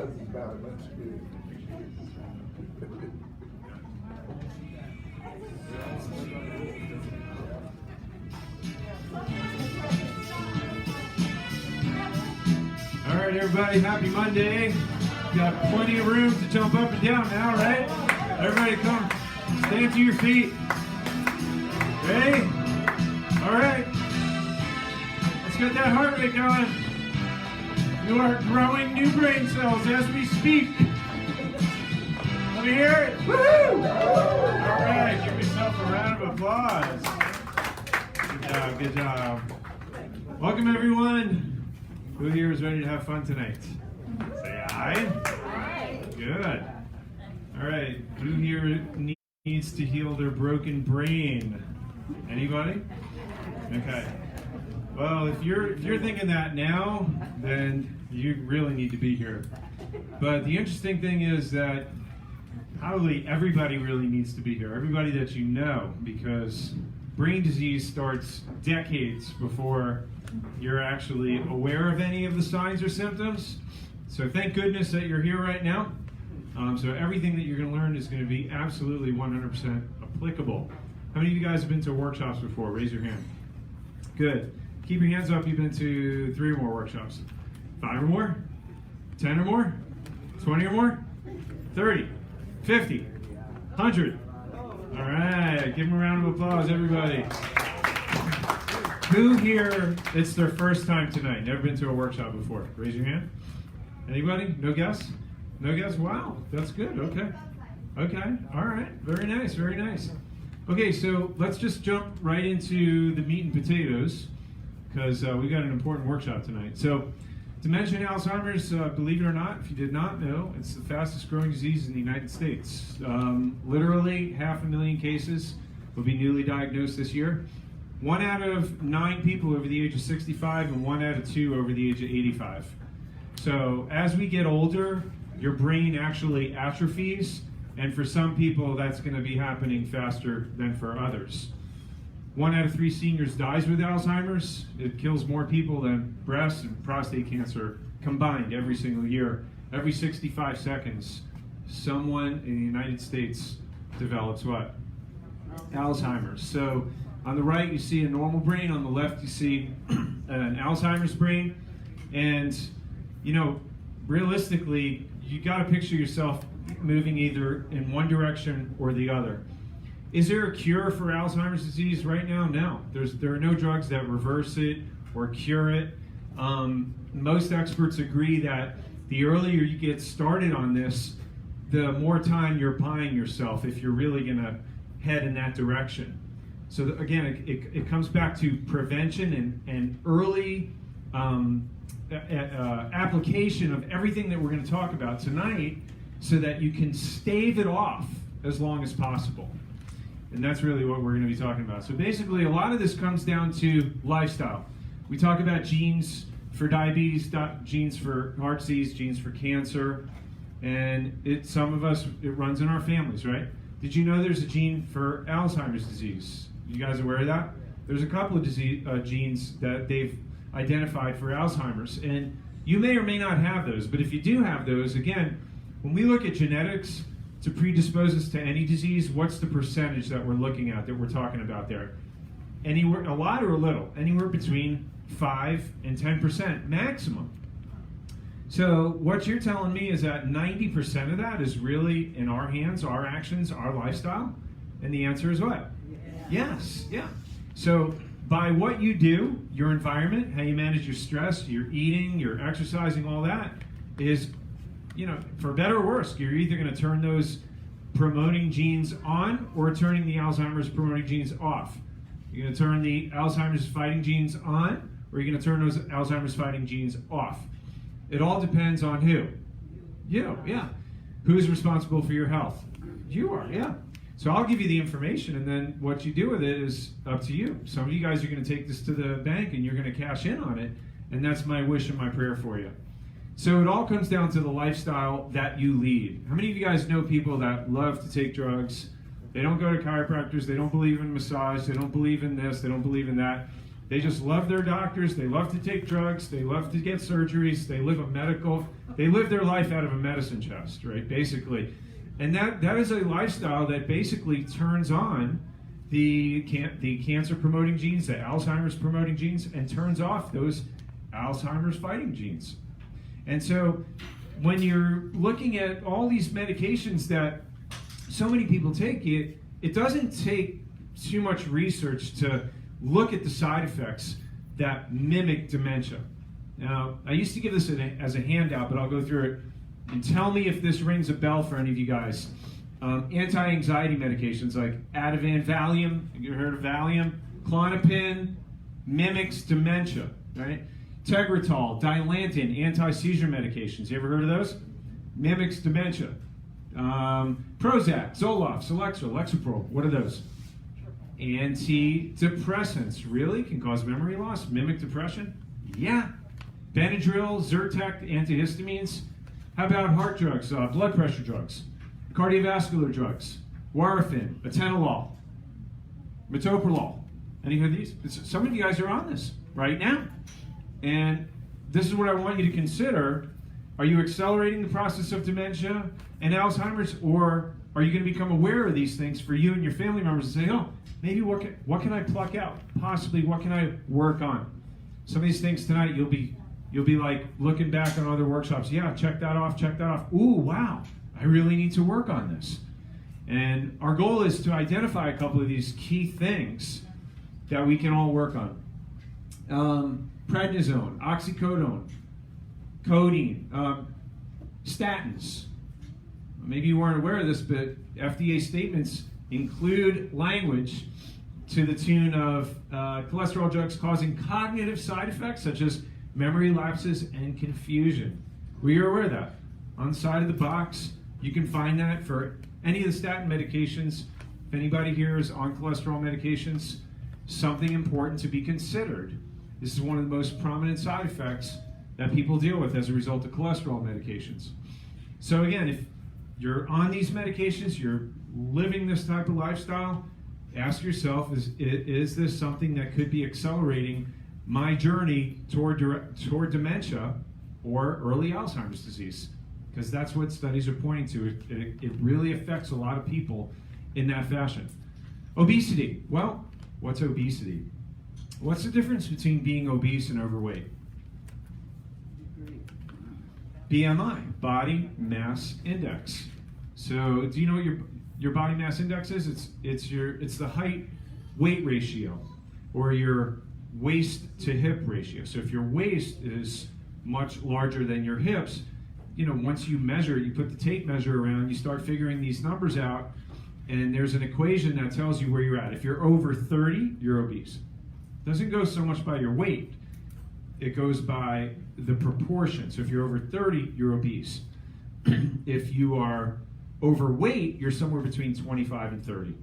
is about it. That's good. All right, everybody, happy Monday. Got plenty of room to jump up and down now, right? Everybody come stand to your feet. Ready? All right. Let's get that heart rate going. You are growing new brain cells as we speak. Let me hear it. Woo-hoo! All right, give yourself a round of applause. Good job, good job. Welcome, everyone. Who here is ready to have fun tonight? Say aye. Good. All right. Who here needs to heal their broken brain? Anybody? Okay. Well, if you're thinking that now, then you really need to be here. But the interesting thing is that probably everybody really needs to be here. Everybody that you know, because brain disease starts decades before you're actually aware of any of the signs or symptoms. So thank goodness that you're here right now. So everything that you're going to learn is going to be absolutely 100% applicable. How many of you guys have been to workshops before? Raise your hand. Good. Keep your hands up. You've been to 3 or more workshops. 5 or more? 10 or more? 20 or more? 30? 50? 100? All right. Give them a round of applause, everybody. Who here, it's their first time tonight, never been to a workshop before? Raise your hand. Anybody? No guess? No guess? Wow, that's good. Okay. Okay. All right. Very nice. Very nice. Okay, so let's just jump right into the meat and potatoes, because we got an important workshop tonight. So, dementia and Alzheimer's, believe it or not, if you did not know, it's the fastest growing disease in the United States. Literally 500,000 cases will be newly diagnosed this year. 1 out of 9 people over the age of 65 and 1 out of 2 over the age of 85. So as we get older, your brain actually atrophies, and for some people that's going to be happening faster than for others. 1 out of 3 seniors dies with Alzheimer's. It kills more people than breast and prostate cancer combined every single year. Every 65 seconds, someone in the United States develops what? Alzheimer's. So on the right, you see a normal brain. On the left, you see an Alzheimer's brain. And, you know, realistically, you got to picture yourself moving either in one direction or the other. Is there a cure for Alzheimer's disease right now? No. There are no drugs that reverse it or cure it. Most experts agree that the earlier you get started on this, the more time you're buying yourself if you're really going to head in that direction. So again, it comes back to prevention and early application of everything that we're going to talk about tonight, so that you can stave it off as long as possible. And that's really what we're going to be talking about. So basically, a lot of this comes down to lifestyle. We talk about genes for diabetes, genes for heart disease, genes for cancer, and some of us, it runs in our families, right? Did you know there's a gene for Alzheimer's disease? You guys aware of that? There's a couple of genes that they've identified for Alzheimer's, and you may or may not have those, but if you do have those, again, when we look at genetics to predispose us to any disease, what's the percentage that we're looking at, that we're talking about there? Anywhere, a lot or a little? Anywhere between 5 and 10% maximum. So what you're telling me is that 90% of that is really in our hands, our actions, our lifestyle? And the answer is what? Yes, yeah. So by what you do, your environment, how you manage your stress, your eating, your exercising, all that is, you know, for better or worse, you're either going to turn those promoting genes on or turning the Alzheimer's promoting genes off. You're going to turn the Alzheimer's fighting genes on, or you're going to turn those Alzheimer's fighting genes off. It all depends on who? You, yeah. Who's responsible for your health? You are, yeah. So I'll give you the information, and then what you do with it is up to you. Some of you guys are going to take this to the bank and you're going to cash in on it, and that's my wish and my prayer for you. So it all comes down to the lifestyle that you lead. How many of you guys know people that love to take drugs? They don't go to chiropractors, they don't believe in massage, they don't believe in this, they don't believe in that. They just love their doctors. They love to take drugs. They love to get surgeries. They live their life out of a medicine chest, right? Basically. And that is a lifestyle that basically turns on the cancer promoting genes, the Alzheimer's promoting genes, and turns off those Alzheimer's fighting genes. And so when you're looking at all these medications that so many people take, it doesn't take too much research to look at the side effects that mimic dementia. Now, I used to give this as a handout, but I'll go through it and tell me if this rings a bell for any of you guys. Anti-anxiety medications like Ativan, Valium, you heard of Valium? Klonopin mimics dementia, right? Tegretol, Dilantin, anti-seizure medications. You ever heard of those? Mimics dementia. Prozac, Zoloft, Celexa, Lexapro. What are those? Antidepressants. Really? Can cause memory loss? Mimic depression? Yeah. Benadryl, Zyrtec, antihistamines. How about heart drugs, blood pressure drugs, cardiovascular drugs, warfarin, atenolol, metoprolol? Any of these? Some of you guys are on this right now. And this is what I want you to consider. Are you accelerating the process of dementia and Alzheimer's, or are you going to become aware of these things for you and your family members and say, oh, maybe what can I pluck out? Possibly what can I work on? Some of these things tonight you'll be like looking back on other workshops. Yeah, check that off, check that off. Ooh, wow, I really need to work on this. And our goal is to identify a couple of these key things that we can all work on. Prednisone, oxycodone, codeine, statins. Maybe you weren't aware of this, but FDA statements include language to the tune of cholesterol drugs causing cognitive side effects such as memory lapses and confusion. Were you aware of that? On the side of the box, you can find that for any of the statin medications. If anybody here is on cholesterol medications, something important to be considered. This is one of the most prominent side effects that people deal with as a result of cholesterol medications. So again, if you're on these medications, you're living this type of lifestyle, ask yourself, is this something that could be accelerating my journey toward dementia or early Alzheimer's disease? Because that's what studies are pointing to. It really affects a lot of people in that fashion. Obesity. Well, what's obesity? What's the difference between being obese and overweight? BMI, body mass index. So do you know what your body mass index is? It's the height weight ratio, or your waist to hip ratio. So if your waist is much larger than your hips, once you measure, you put the tape measure around, you start figuring these numbers out, and there's an equation that tells you where you're at. If you're over 30, you're obese. It doesn't go so much by your weight, it goes by the proportion. So if you're over 30, you're obese. If you are overweight, you're somewhere between 25 and 30.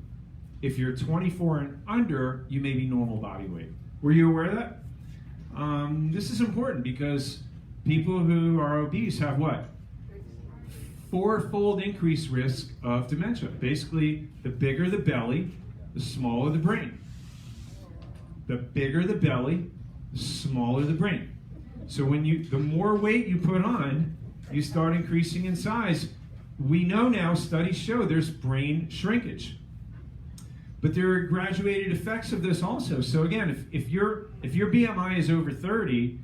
If you're 24 and under, you may be normal body weight. Were you aware of that? This is important because people who are obese have what? 4-fold increased risk of dementia. Basically, the bigger the belly, the smaller the brain. The bigger the belly, the smaller the brain. So the more weight you put on, you start increasing in size. We know now, studies show there's brain shrinkage. But there are graduated effects of this also. So again, if your BMI is over 30,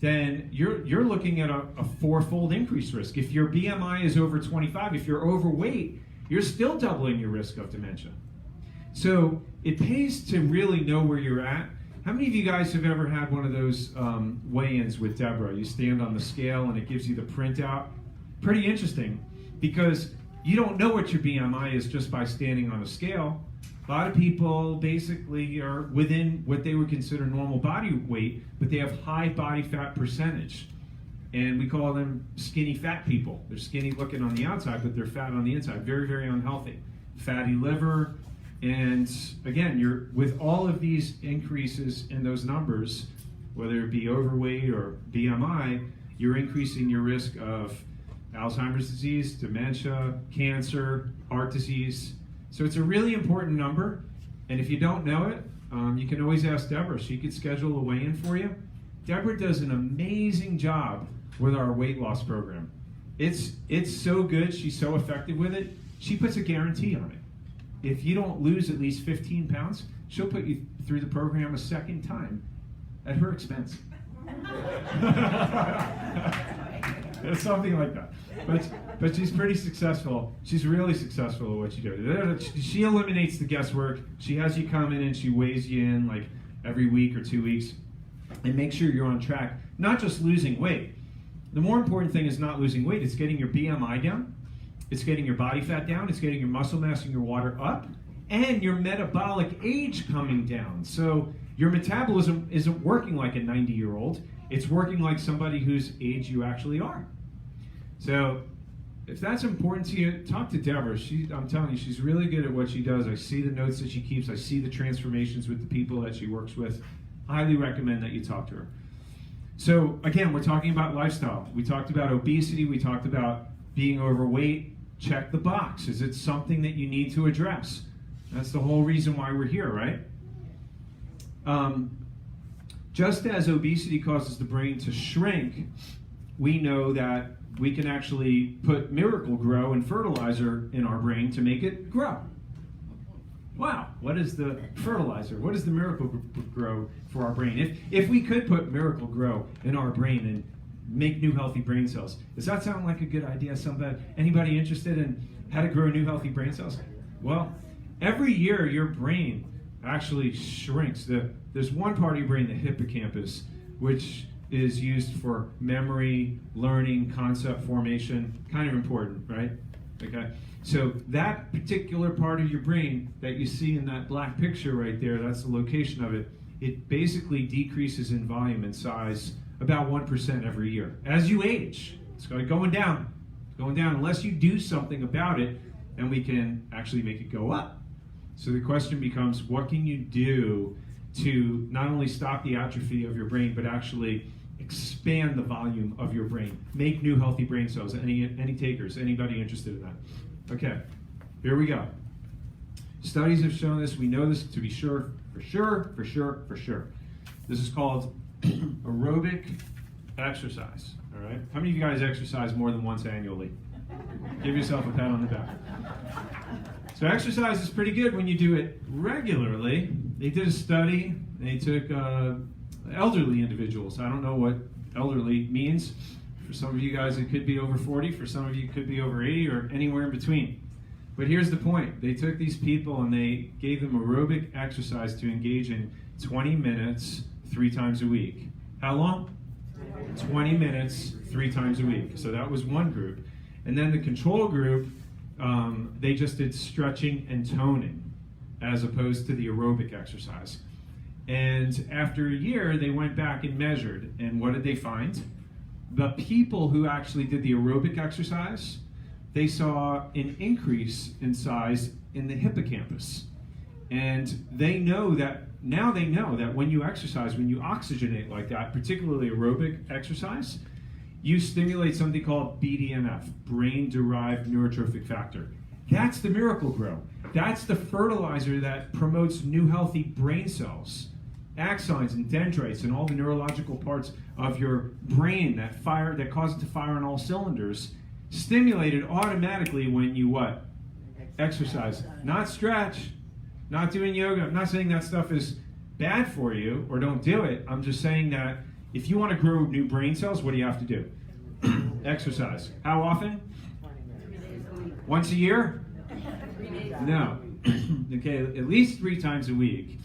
then you're looking at a 4-fold increased risk. If your BMI is over 25, if you're overweight, you're still doubling your risk of dementia. So it pays to really know where you're at. How many of you guys have ever had one of those weigh-ins with Deborah? You stand on the scale and it gives you the printout. Pretty interesting, because you don't know what your BMI is just by standing on a scale. A lot of people basically are within what they would consider normal body weight, but they have high body fat percentage. And we call them skinny fat people. They're skinny looking on the outside, but they're fat on the inside. Very, very unhealthy. Fatty liver. And again, you're with all of these increases in those numbers, whether it be overweight or BMI, you're increasing your risk of Alzheimer's disease, dementia, cancer, heart disease. So it's a really important number. And if you don't know it, you can always ask Deborah. She could schedule a weigh-in for you. Deborah does an amazing job with our weight loss program. It's so good. She's so effective with it. She puts a guarantee on it. If you don't lose at least 15 pounds, she'll put you through the program a second time at her expense. It's something like that. But she's pretty successful. She's really successful at what she does. She eliminates the guesswork. She has you come in and she weighs you in like every week or 2 weeks and make sure you're on track. Not just losing weight. The more important thing is not losing weight. It's getting your BMI down. It's getting your body fat down. It's getting your muscle mass and your water up. And your metabolic age coming down. So your metabolism isn't working like a 90-year-old. It's working like somebody whose age you actually are. So if that's important to you, talk to Deborah. I'm telling you, she's really good at what she does. I see the notes that she keeps. I see the transformations with the people that she works with. I highly recommend that you talk to her. So again, we're talking about lifestyle. We talked about obesity. We talked about being overweight. Check the box. Is it something that you need to address? That's the whole reason why we're here, right? Just as obesity causes the brain to shrink, we know that we can actually put Miracle-Gro and fertilizer in our brain to make it grow. Wow, what is the fertilizer? What is the Miracle-Gro for our brain? If we could put Miracle-Gro in our brain and make new healthy brain cells, does that sound like a good idea? Anybody interested in how to grow new healthy brain cells? Well, every year your brain actually shrinks. There's one part of your brain, the hippocampus, which is used for memory, learning, concept formation, kind of important, right? Okay. So that particular part of your brain that you see in that black picture right there, that's the location of it, it basically decreases in volume and size about 1% every year. As you age, it's going down. It's going down unless you do something about it, and we can actually make it go up. So the question becomes, what can you do to not only stop the atrophy of your brain, but actually expand the volume of your brain? Make new healthy brain cells. Any takers? Anybody interested in that? Okay, here we go. Studies have shown this. We know this to be sure, for sure. This is called aerobic exercise. All right. How many of you guys exercise more than once annually? Give yourself a pat on the back. So exercise is pretty good when you do it regularly. They did a study. They took elderly individuals. I don't know what elderly means. For some of you guys, it could be over 40. For some of you, it could be over 80 or anywhere in between. But here's the point. They took these people and they gave them aerobic exercise to engage in 20 minutes 3 times a week. How long? 20 minutes 3 times a week. So that was one group. And then the control group, they just did stretching and toning as opposed to the aerobic exercise. And after a year, they went back and measured. And what did they find? The people who actually did the aerobic exercise, they saw an increase in size in the hippocampus. And they know that when you exercise, when you oxygenate like that, particularly aerobic exercise, you stimulate something called BDNF, brain-derived neurotrophic factor. That's the Miracle-Gro. That's the fertilizer that promotes new healthy brain cells, axons and dendrites and all the neurological parts of your brain that cause it to fire on all cylinders, stimulated automatically when you what? Exercise. Not stretch, not doing yoga. I'm not saying that stuff is bad for you or don't do it. I'm just saying that if you want to grow new brain cells, what do you have to do? Exercise. How often? Once a year? No. Okay, at least 3 times a week.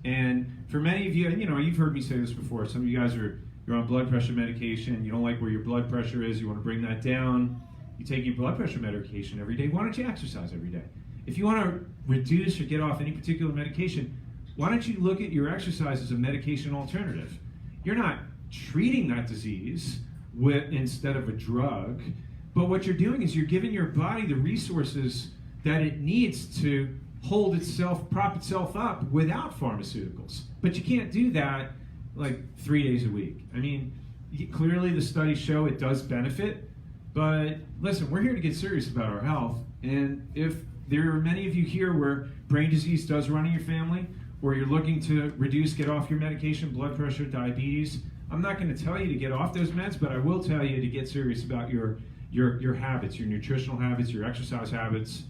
And for many of you, you've heard me say this before. Some of you guys you're on blood pressure medication. You don't like where your blood pressure is. You want to bring that down. You take your blood pressure medication every day. Why don't you exercise every day? If you want to reduce or get off any particular medication, why don't you look at your exercise as a medication alternative? You're not treating that disease instead of a drug, but what you're doing is you're giving your body the resources that it needs to prop itself up without pharmaceuticals. But you can't do that like 3 days a week. I mean, clearly the studies show it does benefit, but listen, we're here to get serious about our health, and if there are many of you here where brain disease does run in your family, or you're looking to reduce, get off your medication, blood pressure, diabetes. I'm not going to tell you to get off those meds, but I will tell you to get serious about your habits, your nutritional habits, your exercise habits.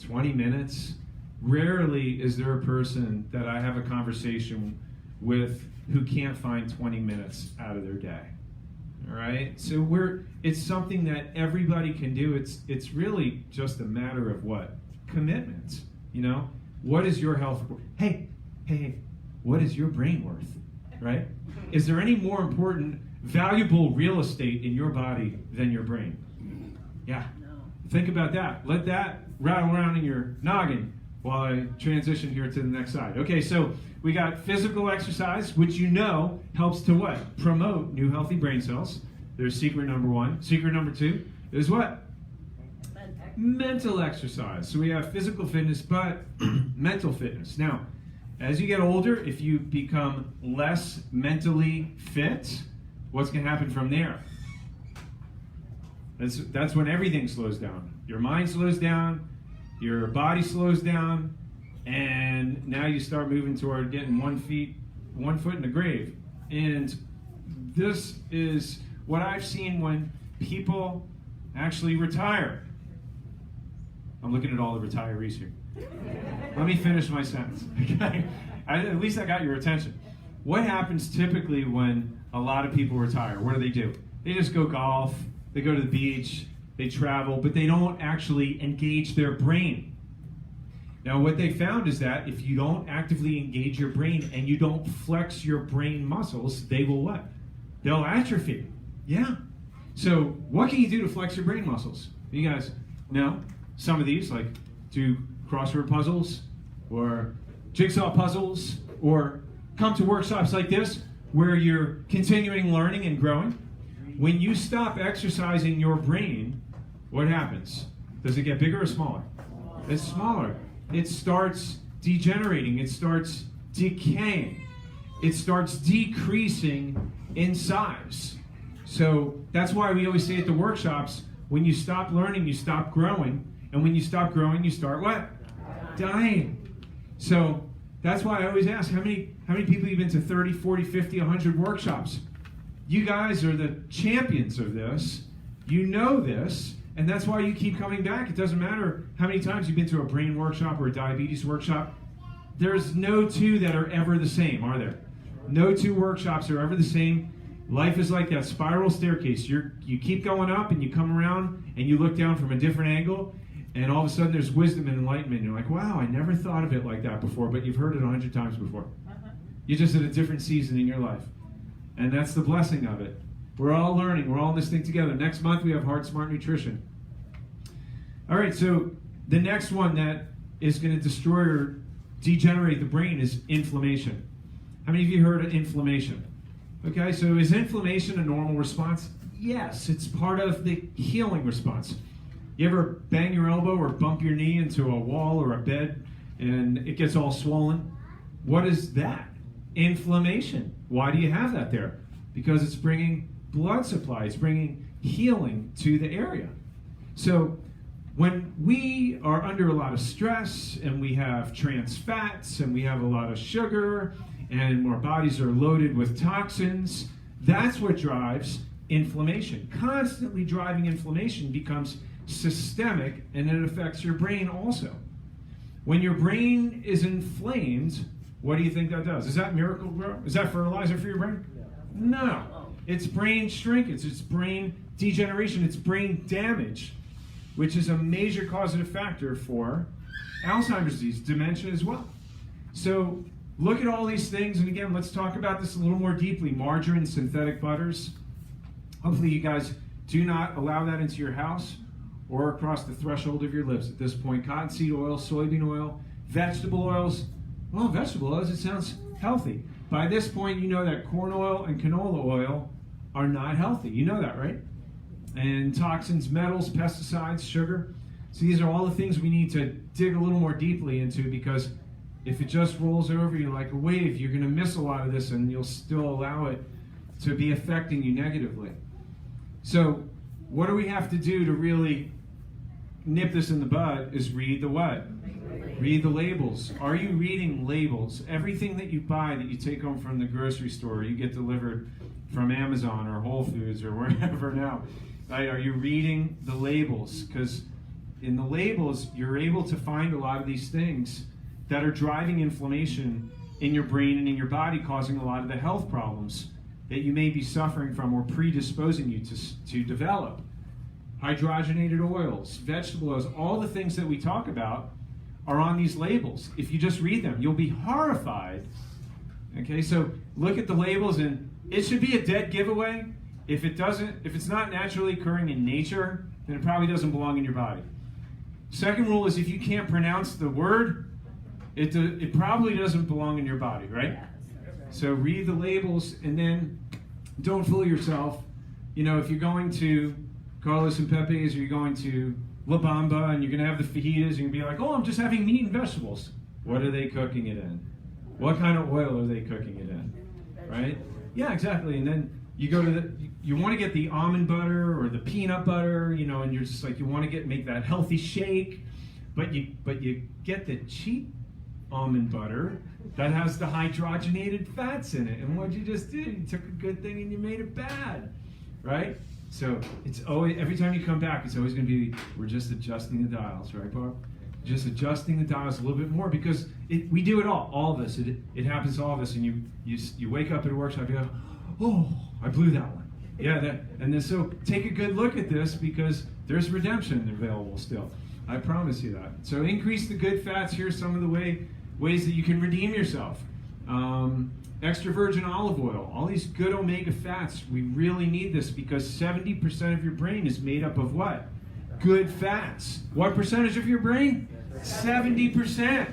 20 minutes. Rarely is there a person that I have a conversation with who can't find 20 minutes out of their day. All right? So it's something that everybody can do. It's really just a matter of what? Commitment. You know? What is your health? Hey, what is your brain worth? Right? Is there any more important, valuable real estate in your body than your brain? Yeah. No. Think about that. Let that rattle around in your noggin while I transition here to the next side. Okay, so we got physical exercise, which you know helps to what? Promote new healthy brain cells. There's secret number one. Secret number two is what? Mental exercise. So we have physical fitness, but mental fitness. Now, as you get older, if you become less mentally fit, what's going to happen from there? That's when everything slows down. Your mind slows down, your body slows down, and now you start moving toward getting 1 foot in the grave. And this is what I've seen when people actually retire. I'm looking at all the retirees here. Let me finish my sentence. Okay? At least I got your attention. What happens typically when a lot of people retire? What do? They just go golf, they go to the beach, they travel, but they don't actually engage their brain. Now, what they found is that if you don't actively engage your brain and you don't flex your brain muscles, they will what? They'll atrophy. Yeah. So what can you do to flex your brain muscles? You guys know some of these, like do crossword puzzles or jigsaw puzzles, or come to workshops like this where you're continuing learning and growing. When you stop exercising your brain, what happens? Does it get bigger or smaller? It's smaller. It starts degenerating. It starts decaying. It starts decreasing in size. So that's why we always say at the workshops, when you stop learning, you stop growing. And when you stop growing, you start what? Dying. So that's why I always ask, how many people you've been to 30, 40, 50, 100 workshops? You guys are the champions of this. You know this, and that's why you keep coming back. It doesn't matter how many times you've been to a brain workshop or a diabetes workshop. There's no two that are ever the same, are there? No two workshops are ever the same. Life is like that spiral staircase. You keep going up, and you come around, and you look down from a different angle, and all of a sudden there's wisdom and enlightenment. You're like, wow, I never thought of it like that before, but you've heard it 100 times before. You're just at a different season in your life. And that's the blessing of it. We're all learning. We're all in this thing together. Next month we have Heart Smart Nutrition. All right, so the next one that is going to destroy or degenerate the brain is inflammation. How many of you heard of inflammation? Okay, so is inflammation a normal response? Yes, it's part of the healing response. You ever bang your elbow or bump your knee into a wall or a bed and it gets all swollen? What is that? Inflammation. Why do you have that there? Because it's bringing blood supply. It's bringing healing to the area. So when we are under a lot of stress and we have trans fats and we have a lot of sugar and our bodies are loaded with toxins, that's what drives inflammation. Constantly driving inflammation becomes systemic, and it affects your brain also. When your brain is inflamed, what do you think that does? Is that miracle grow? Is that fertilizer for your brain? No. It's brain shrinkage, it's brain degeneration, it's brain damage, which is a major causative factor for Alzheimer's disease, dementia as well. So look at all these things, and again, let's talk about this a little more deeply. Margarine, synthetic butters. Hopefully you guys do not allow that into your house or across the threshold of your lips at this point. Cottonseed oil, soybean oil, vegetable oils. Well, vegetable oils, it sounds healthy. By this point, you know that corn oil and canola oil are not healthy. You know that, right? And toxins, metals, pesticides, sugar. So these are all the things we need to dig a little more deeply into, because if it just rolls over you like a wave, you're going to miss a lot of this and you'll still allow it to be affecting you negatively. So what do we have to do to really nip this in the bud is read the what? Read the labels. Are you reading labels? Everything that you buy that you take home from the grocery store, you get delivered from Amazon or Whole Foods or wherever now, right? Are you reading the labels? Because in the labels, you're able to find a lot of these things that are driving inflammation in your brain and in your body, causing a lot of the health problems that you may be suffering from or predisposing you to develop. Hydrogenated oils, vegetable oils, all the things that we talk about are on these labels. If you just read them, you'll be horrified. Okay, so look at the labels, and it should be a dead giveaway. If it's not naturally occurring in nature, then it probably doesn't belong in your body. Second rule is if you can't pronounce the word, it probably doesn't belong in your body, right? So read the labels, and then don't fool yourself. You know, if you're going to Carlos and Pepe's, or you're going to La Bamba, and you're going to have the fajitas, and you're going to be like, oh, I'm just having meat and vegetables. What are they cooking it in? What kind of oil are they cooking it in? Right? Yeah, exactly. And then you go to you want to get the almond butter or the peanut butter, you know, and you're just like, you want to make that healthy shake, but you get the cheap almond butter that has the hydrogenated fats in it. And what you just did, you took a good thing and you made it bad, right? So it's always, every time you come back, it's always going to be, we're just adjusting the dials, right, Bob? Just adjusting the dials a little bit more, because we do it all of us. It happens to all of us, and you wake up at a workshop, you go, oh, I blew that one. Yeah, and then so take a good look at this, because there's redemption available still. I promise you that. So increase the good fats. Here's some of the ways that you can redeem yourself. Extra virgin olive oil, all these good omega fats. We really need this, because 70% of your brain is made up of what? Good fats. What percentage of your brain? 70%.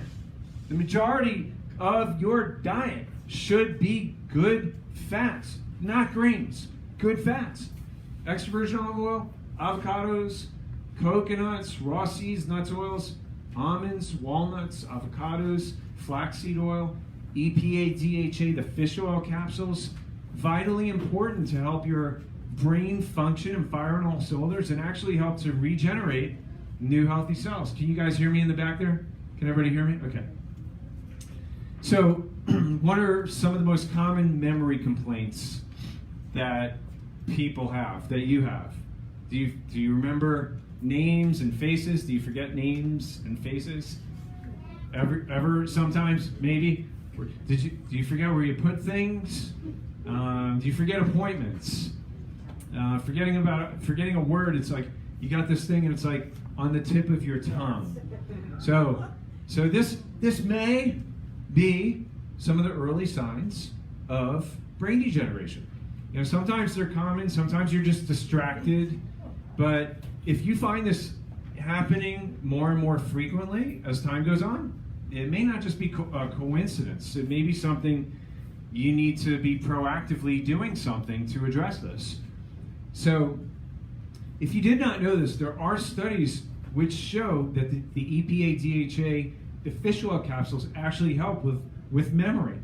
The majority of your diet should be good fats, not grains. Good fats. Extra virgin olive oil, avocados, coconuts, raw seeds, nuts, oils, almonds, walnuts, avocados, flaxseed oil, EPA, DHA, the fish oil capsules, vitally important to help your brain function and fire on all cylinders, and actually help to regenerate new healthy cells. Can you guys hear me in the back there? Can everybody hear me? Okay. So, what are some of the most common memory complaints that people have, that you have? Do you remember names and faces? Do you forget names and faces? Ever sometimes, maybe? Do you forget where you put things? Do you forget appointments? Forgetting a word, it's like you got this thing and it's like on the tip of your tongue. So this may be some of the early signs of brain degeneration. You know, sometimes they're common, sometimes you're just distracted, but if you find this happening more and more frequently as time goes on, it may not just be a coincidence. It may be something you need to be proactively doing something to address this. So, if you did not know this, there are studies which show that the EPA, DHA, the fish oil capsules actually help with memory.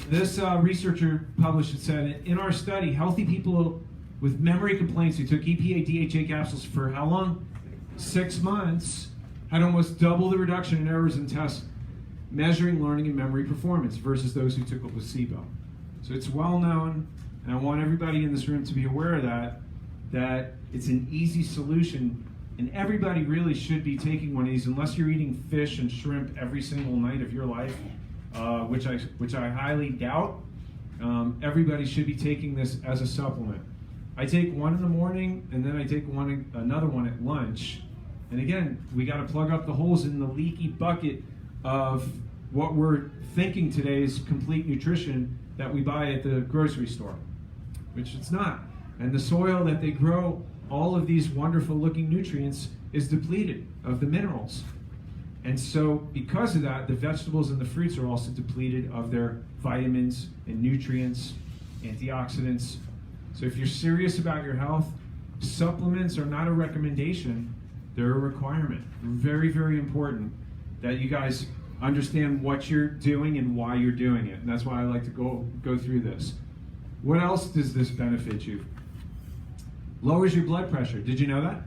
This researcher published and said, in our study, healthy people with memory complaints who took EPA, DHA capsules for how long? 6 months, had almost double the reduction in errors in tests measuring learning and memory performance versus those who took a placebo. So it's well known, and I want everybody in this room to be aware of that it's an easy solution, and everybody really should be taking one of these, unless you're eating fish and shrimp every single night of your life, which I highly doubt. Everybody should be taking this as a supplement. I take one in the morning, and then I take another one at lunch. And again, we got to plug up the holes in the leaky bucket of what we're thinking today is complete nutrition that we buy at the grocery store, which it's not. And the soil that they grow all of these wonderful looking nutrients is depleted of the minerals. And so because of that, the vegetables and the fruits are also depleted of their vitamins and nutrients, antioxidants. So if you're serious about your health, supplements are not a recommendation, they're a requirement. Very, very important that you guys understand what you're doing and why you're doing it. And that's why I like to go through this. What else does this benefit you? Lowers your blood pressure. Did you know that?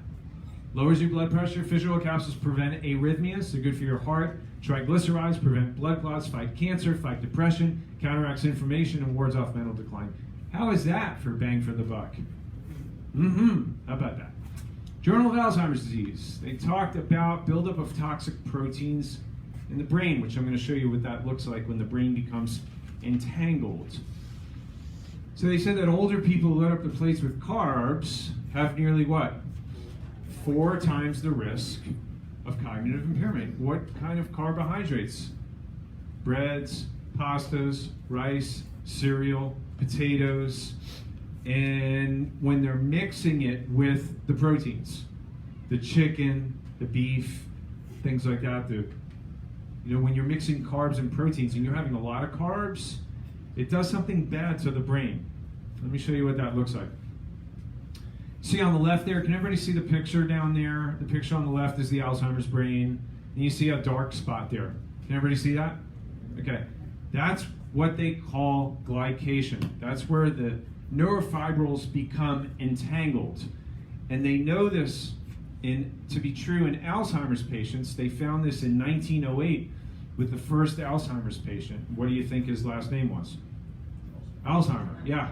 Lowers your blood pressure. Fish oil capsules prevent arrhythmias. They're good for your heart. Triglycerides prevent blood clots, fight cancer, fight depression, counteracts inflammation, and wards off mental decline. How is that for bang for the buck? How about that? Journal of Alzheimer's Disease. They talked about buildup of toxic proteins in the brain, which I'm going to show you what that looks like when the brain becomes entangled. So they said that older people who load up their plates with carbs have nearly what? 4 times the risk of cognitive impairment. What kind of carbohydrates? Breads, pastas, rice, cereal, potatoes, and when they're mixing it with the proteins, the chicken, the beef, things like that, when you're mixing carbs and proteins and you're having a lot of carbs, it does something bad to the brain. Let me show you what that looks like. See on the left there, can everybody see the picture down there? The picture on the left is the Alzheimer's brain, and you see a dark spot there. Can everybody see that? Okay, that's what they call glycation. That's where the neurofibrils become entangled. And they know this to be true in Alzheimer's patients. They found this in 1908 with the first Alzheimer's patient. What do you think his last name was? Alzheimer, yeah.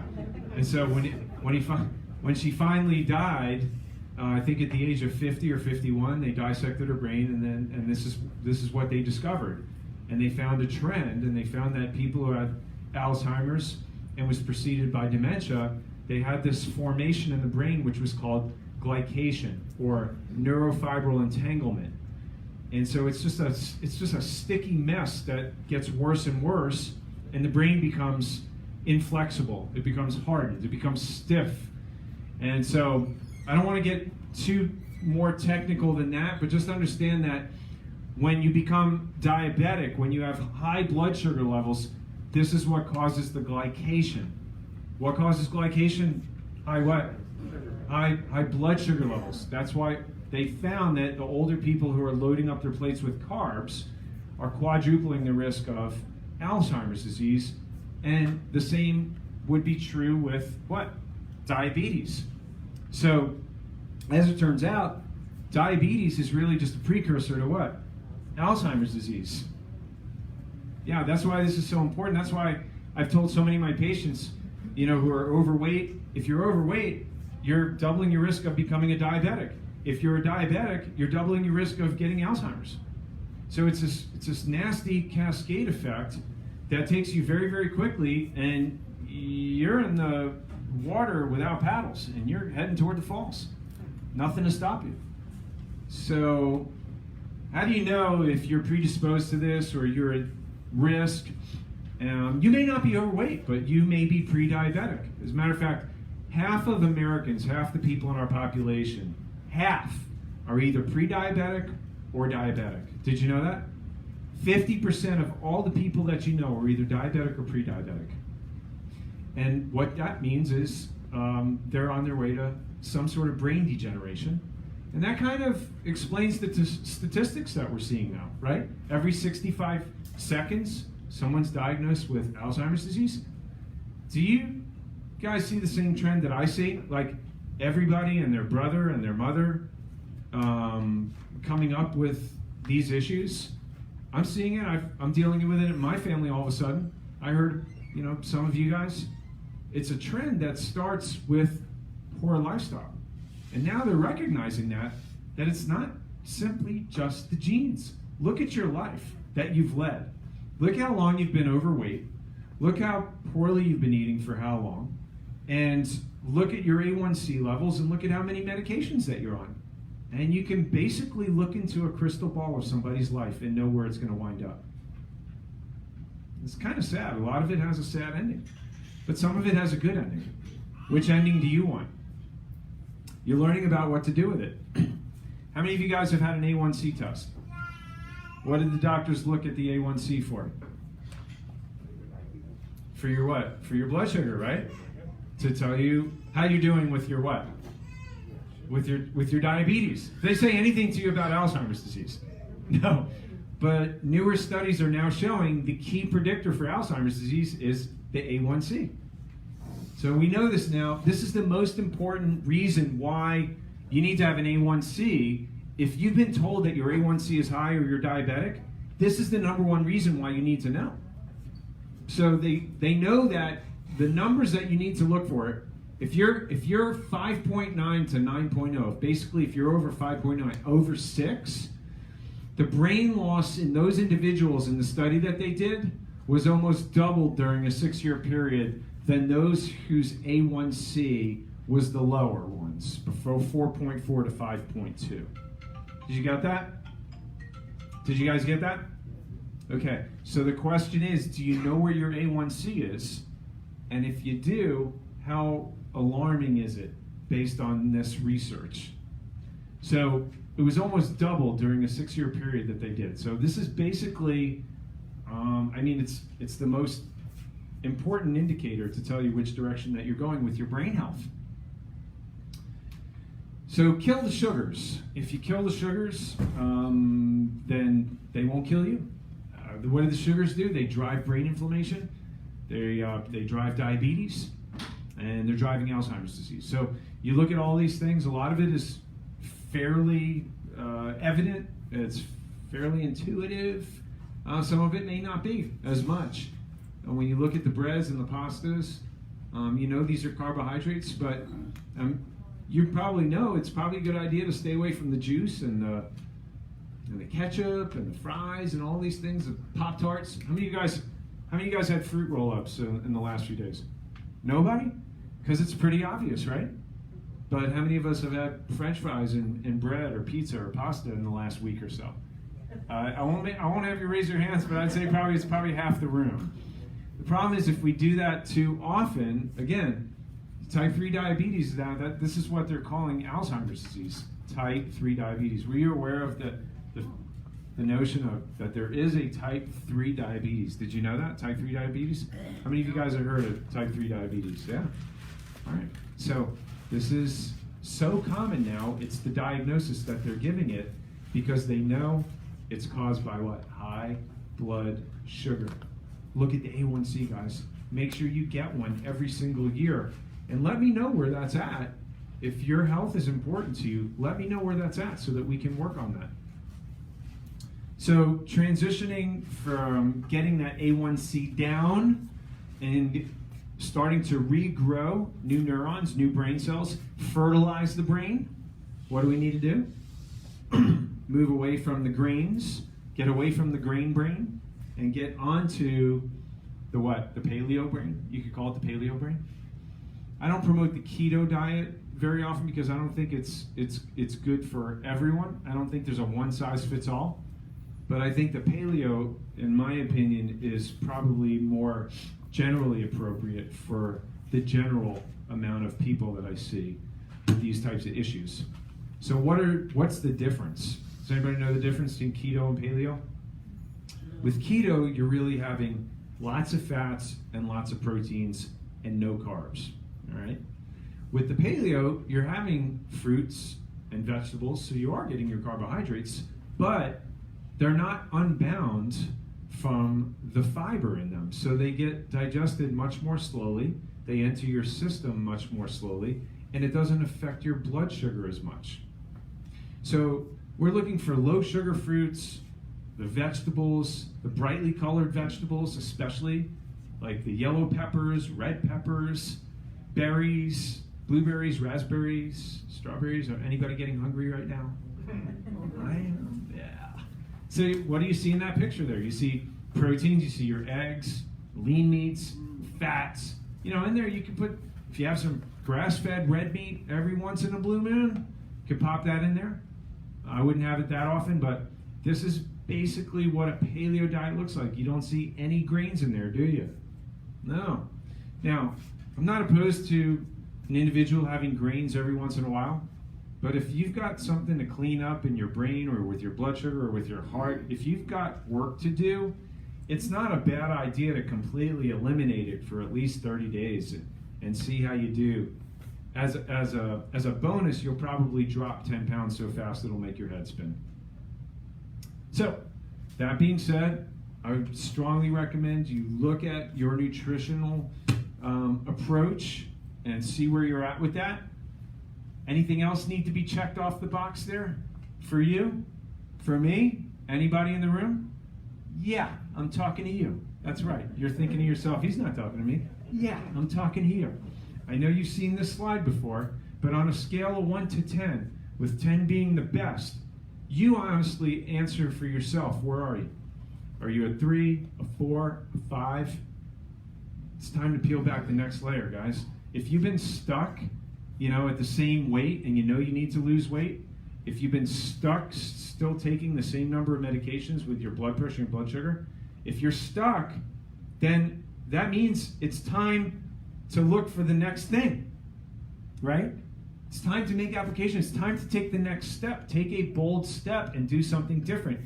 And so when she finally died, I think at the age of 50 or 51, they dissected her brain, and this is what they discovered. And they found a trend, and they found that people who had Alzheimer's and was preceded by dementia, they had this formation in the brain which was called glycation, or neurofibril entanglement. And so it's just a sticky mess that gets worse and worse, and the brain becomes inflexible, it becomes hardened, it becomes stiff. And so I don't want to get too more technical than that, but just understand that when you become diabetic, when you have high blood sugar levels, this is what causes the glycation. What causes glycation? High what? High blood sugar levels. That's why they found that the older people who are loading up their plates with carbs are quadrupling the risk of Alzheimer's disease. And the same would be true with what? Diabetes. So, as it turns out, diabetes is really just a precursor to what? Alzheimer's disease. Yeah, that's why this is so important. That's why I've told so many of my patients, who are overweight, if you're overweight, you're doubling your risk of becoming a diabetic. If you're a diabetic, you're doubling your risk of getting Alzheimer's. So it's this nasty cascade effect that takes you very, very quickly, and you're in the water without paddles, and you're heading toward the falls. Nothing to stop you. So how do you know if you're predisposed to this or you're at risk? You may not be overweight, but you may be pre-diabetic. As a matter of fact, half of Americans, half the people in our population, half are either pre-diabetic or diabetic. Did you know that? 50% of all the people that you know are either diabetic or pre-diabetic. And what that means is they're on their way to some sort of brain degeneration. And that kind of explains the statistics that we're seeing now, right? Every 65 seconds, someone's diagnosed with Alzheimer's disease. Do you guys see the same trend that I see? Like everybody and their brother and their mother coming up with these issues? I'm seeing it. I'm dealing with it in my family all of a sudden. I heard, some of you guys. It's a trend that starts with poor lifestyle. And now they're recognizing that it's not simply just the genes. Look at your life that you've led. Look how long you've been overweight. Look how poorly you've been eating for how long. And look at your A1C levels and look at how many medications that you're on. And you can basically look into a crystal ball of somebody's life and know where it's going to wind up. It's kind of sad. A lot of it has a sad ending. But some of it has a good ending. Which ending do you want? You're learning about what to do with it. How many of you guys have had an A1C test? What did the doctors look at the A1C for? For your what? For your blood sugar, right? To tell you how you're doing with your what? With your diabetes. Did they say anything to you about Alzheimer's disease? No. But newer studies are now showing the key predictor for Alzheimer's disease is the A1C. So we know this now. This is the most important reason why you need to have an A1C. If you've been told that your A1C is high or you're diabetic, this is the number one reason why you need to know. So they know that the numbers that you need to look for, if you're 5.9 to 9.0, basically if you're over 5.9, over 6, the brain loss in those individuals in the study that they did was almost doubled during a 6-year period than those whose A1C was the lower ones, from 4.4 to 5.2. Did you get that? Did you guys get that? Okay, so the question is, do you know where your A1C is? And if you do, how alarming is it based on this research? So it was almost double during a 6-year period that they did. So this is basically, it's the most important indicator to tell you which direction that you're going with your brain health. So kill the sugars. If you kill the sugars, then they won't kill you. What do the sugars do? They drive brain inflammation. They drive diabetes, and they're driving Alzheimer's disease. So you look at all these things. A lot of it is fairly evident. It's fairly intuitive. Some of it may not be as much. And when you look at the breads and the pastas, you know these are carbohydrates, but you probably know it's probably a good idea to stay away from the juice and the ketchup and the fries and all these things, the Pop-Tarts. How many of you guys had fruit roll-ups in the last few days? Nobody? Because it's pretty obvious, right? But how many of us have had French fries and bread or pizza or pasta in the last week or so? I won't have you raise your hands, but I'd say it's probably half the room. The problem is if we do that too often, again, type 3 diabetes, this is what they're calling Alzheimer's disease, type 3 diabetes. Were you aware of the notion of that there is a type 3 diabetes? Did you know that, type 3 diabetes? How many of you guys have heard of type 3 diabetes? Yeah? All right. So this is so common now, it's the diagnosis that they're giving it because they know it's caused by what? High blood sugar. Look at the A1C, guys. Make sure you get one every single year. And let me know where that's at. If your health is important to you, let me know where that's at so that we can work on that. So transitioning from getting that A1C down and starting to regrow new neurons, new brain cells, fertilize the brain, what do we need to do? Move away from the grains, get away from the grain brain, and get onto the what? The paleo brain. You could call it the paleo brain. I don't promote the keto diet very often because I don't think it's good for everyone. I don't think there's a one size fits all. But I think the paleo, in my opinion, is probably more generally appropriate for the general amount of people that I see with these types of issues. So what's the difference? Does anybody know the difference between keto and paleo? With keto, you're really having lots of fats and lots of proteins and no carbs. All right. With the paleo, you're having fruits and vegetables, so you are getting your carbohydrates, but they're not unbound from the fiber in them. So they get digested much more slowly, they enter your system much more slowly, and it doesn't affect your blood sugar as much. So we're looking for low sugar fruits, the vegetables, the brightly colored vegetables especially, like the yellow peppers, red peppers, berries, blueberries, raspberries, strawberries. Are anybody getting hungry right now? I am, yeah. So what do you see in that picture there? You see proteins, you see your eggs, lean meats, fats. You know, in there you can put, if you have some grass-fed red meat every once in a blue moon, you could pop that in there. I wouldn't have it that often, but this is basically what a paleo diet looks like. You don't see any grains in there, do you? No. Now, I'm not opposed to an individual having grains every once in a while, but if you've got something to clean up in your brain or with your blood sugar or with your heart, if you've got work to do, it's not a bad idea to completely eliminate it for at least 30 days and see how you do. As a bonus, you'll probably drop 10 pounds so fast it'll make your head spin. So, that being said, I would strongly recommend you look at your nutritional approach and see where you're at with that. Anything else need to be checked off the box there? For you? For me? Anybody in the room? Yeah, I'm talking to you. That's right. You're thinking to yourself, he's not talking to me. Yeah, I'm talking to you. I know you've seen this slide before, but on a scale of 1 to 10, with 10 being the best, you honestly answer for yourself. Where are you? Are you a 3, a 4, a 5? It's time to peel back the next layer, guys. If you've been stuck, at the same weight and you know you need to lose weight, if you've been stuck still taking the same number of medications with your blood pressure and blood sugar, if you're stuck, then that means it's time to look for the next thing, right? It's time to make application. It's time to take the next step. Take a bold step and do something different.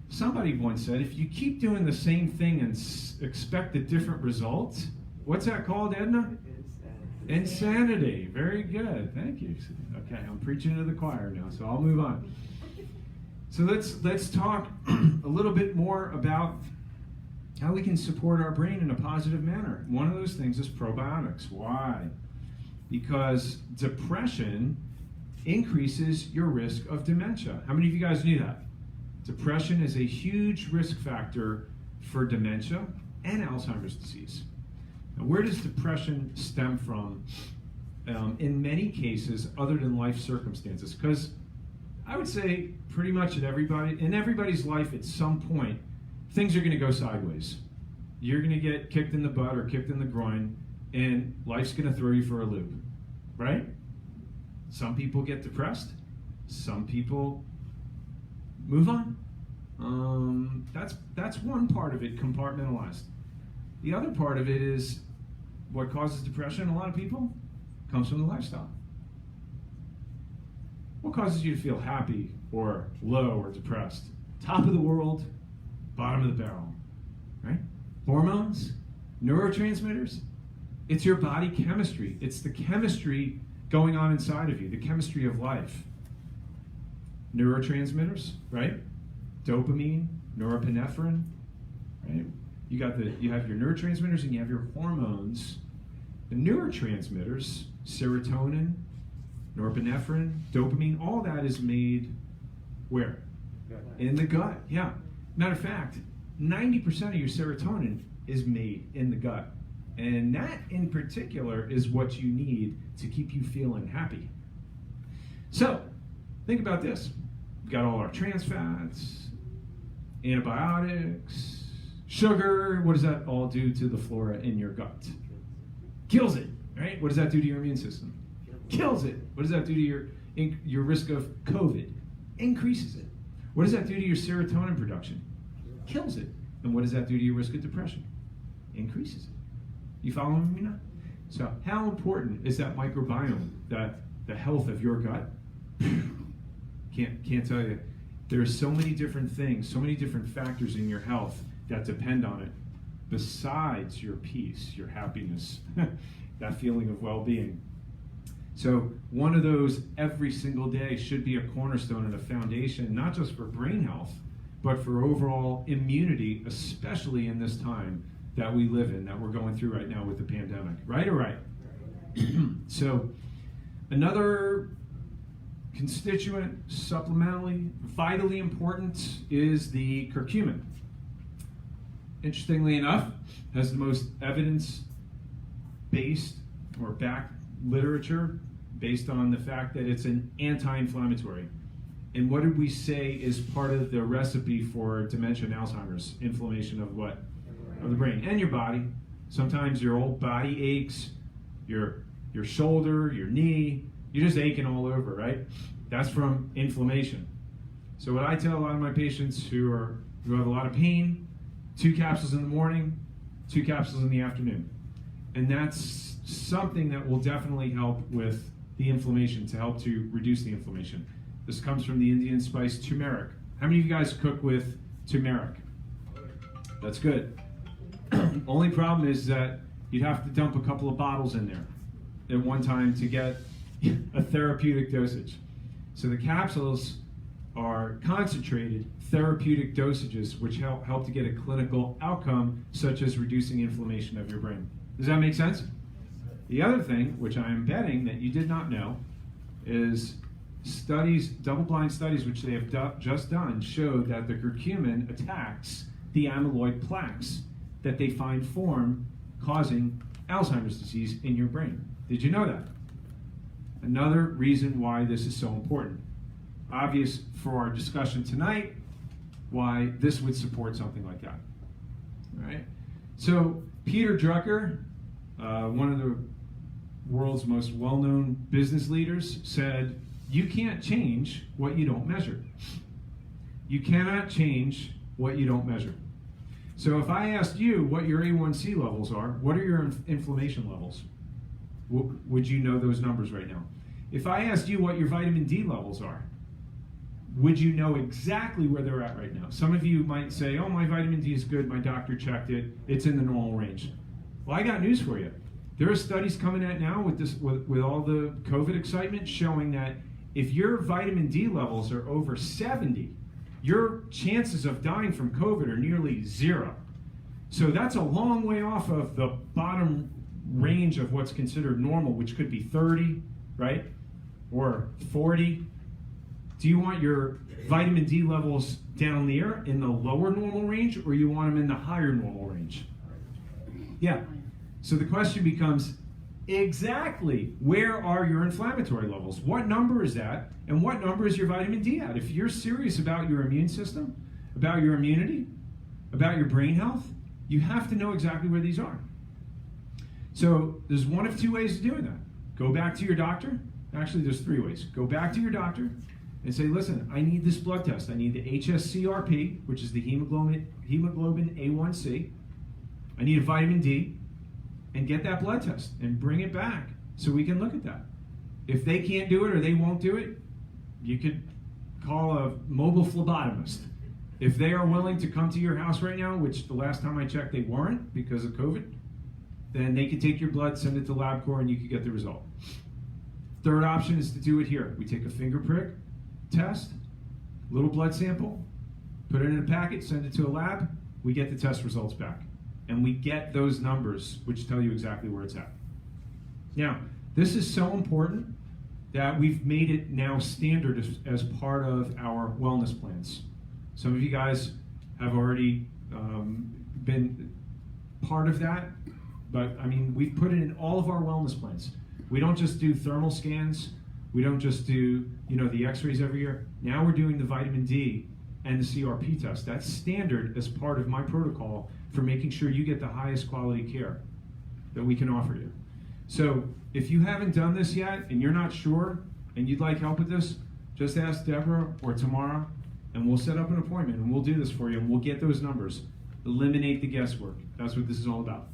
Somebody once said, if you keep doing the same thing and expect a different result, what's that called, Edna? Insanity. Very good. Thank you. Okay, I'm preaching to the choir now, so I'll move on. So let's talk a little bit more about how we can support our brain in a positive manner. One of those things is probiotics. Why? Because depression increases your risk of dementia. How many of you guys knew that? Depression is a huge risk factor for dementia and Alzheimer's disease. Now, where does depression stem from? In many cases, other than life circumstances, because I would say pretty much in everybody's life at some point, things are going to go sideways. You're going to get kicked in the butt or kicked in the groin, and life's going to throw you for a loop, right? Some people get depressed. Some people move on. That's one part of it, compartmentalized. The other part of it is what causes depression in a lot of people comes from the lifestyle. What causes you to feel happy or low or depressed? Top of the world, bottom of the barrel, right? Hormones, neurotransmitters. It's your body chemistry. It's the chemistry going on inside of you, the chemistry of life. Neurotransmitters, right? Dopamine, norepinephrine, right? You have your neurotransmitters and you have your hormones. The neurotransmitters, serotonin, norepinephrine, dopamine, all that is made where? In the gut, yeah. Matter of fact, 90% of your serotonin is made in the gut. And that in particular is what you need to keep you feeling happy. So, think about this. We've got all our trans fats, antibiotics, sugar. What does that all do to the flora in your gut? Kills it, right? What does that do to your immune system? Kills it. What does that do to your risk of COVID? Increases it. What does that do to your serotonin production? Kills it. And what does that do to your risk of depression? Increases it. You following me now? So how important is that microbiome, that the health of your gut? Can't tell you. There's so many different things, so many different factors in your health that depend on it, besides your peace, your happiness, that feeling of well-being. So one of those every single day should be a cornerstone and a foundation, not just for brain health, but for overall immunity, especially in this time that we live in, that we're going through right now with the pandemic. Right or right? So another constituent, supplementally, vitally important, is the curcumin. Interestingly enough, has the most evidence-based or backed literature based on the fact that it's an anti-inflammatory. And what did we say is part of the recipe for dementia and Alzheimer's? Inflammation of what? Of the brain and your body. Sometimes your whole body aches, your shoulder, your knee, you're just aching all over, right? That's from inflammation. So what I tell a lot of my patients who have a lot of pain, 2 capsules in the morning, 2 capsules in the afternoon. And that's something that will definitely help with the inflammation, to help to reduce the inflammation. This comes from the Indian spice turmeric. How many of you guys cook with turmeric? That's good. Only problem is that you'd have to dump a couple of bottles in there at one time to get a therapeutic dosage. So the capsules are concentrated therapeutic dosages which help to get a clinical outcome, such as reducing inflammation of your brain. Does that make sense? The other thing, which I am betting that you did not know, is studies, double-blind studies, which they have just done, show that the curcumin attacks the amyloid plaques that they find form causing Alzheimer's disease in your brain. Did you know that? Another reason why this is so important. Obvious for our discussion tonight, why this would support something like that. All right. So Peter Drucker, one of the world's most well-known business leaders, said, "You can't change what you don't measure." You cannot change what you don't measure. So if I asked you what your A1C levels are, what are your inflammation levels? Would you know those numbers right now? If I asked you what your vitamin D levels are, would you know exactly where they're at right now? Some of you might say, "Oh, my vitamin D is good, my doctor checked it, it's in the normal range." Well, I got news for you. There are studies coming out now with all the COVID excitement showing that if your vitamin D levels are over 70, your chances of dying from COVID are nearly 0. So that's a long way off of the bottom range of what's considered normal, which could be 30, right? Or 40. Do you want your vitamin D levels down there in the lower normal range, or you want them in the higher normal range? Yeah. So the question becomes, exactly where are your inflammatory levels? What number is that? And what number is your vitamin D at? If you're serious about your immune system, about your immunity, about your brain health, you have to know exactly where these are. So there's one of two ways of doing that. Go back to your doctor. Actually, there's 3 ways. Go back to your doctor and say, "Listen, I need this blood test. I need the HSCRP, which is the hemoglobin A1C. I need a vitamin D, and get that blood test and bring it back so we can look at that." If they can't do it or they won't do it, you could call a mobile phlebotomist. If they are willing to come to your house right now, which the last time I checked they weren't because of COVID, then they could take your blood, send it to LabCorp, and you could get the result. Third option is to do it here. We take a finger prick test, little blood sample, put it in a packet, send it to a lab, we get the test results back. And we get those numbers, which tell you exactly where it's at. Now, this is so important that we've made it now standard as part of our wellness plans. Some of you guys have already been part of that, but I mean, we've put it in all of our wellness plans. We don't just do thermal scans. We don't just do, the x-rays every year. Now we're doing the vitamin D and the CRP test. That's standard as part of my protocol for making sure you get the highest quality care that we can offer you. So if you haven't done this yet and you're not sure and you'd like help with this, just ask Deborah or Tamara and we'll set up an appointment and we'll do this for you and we'll get those numbers. Eliminate the guesswork. That's what this is all about.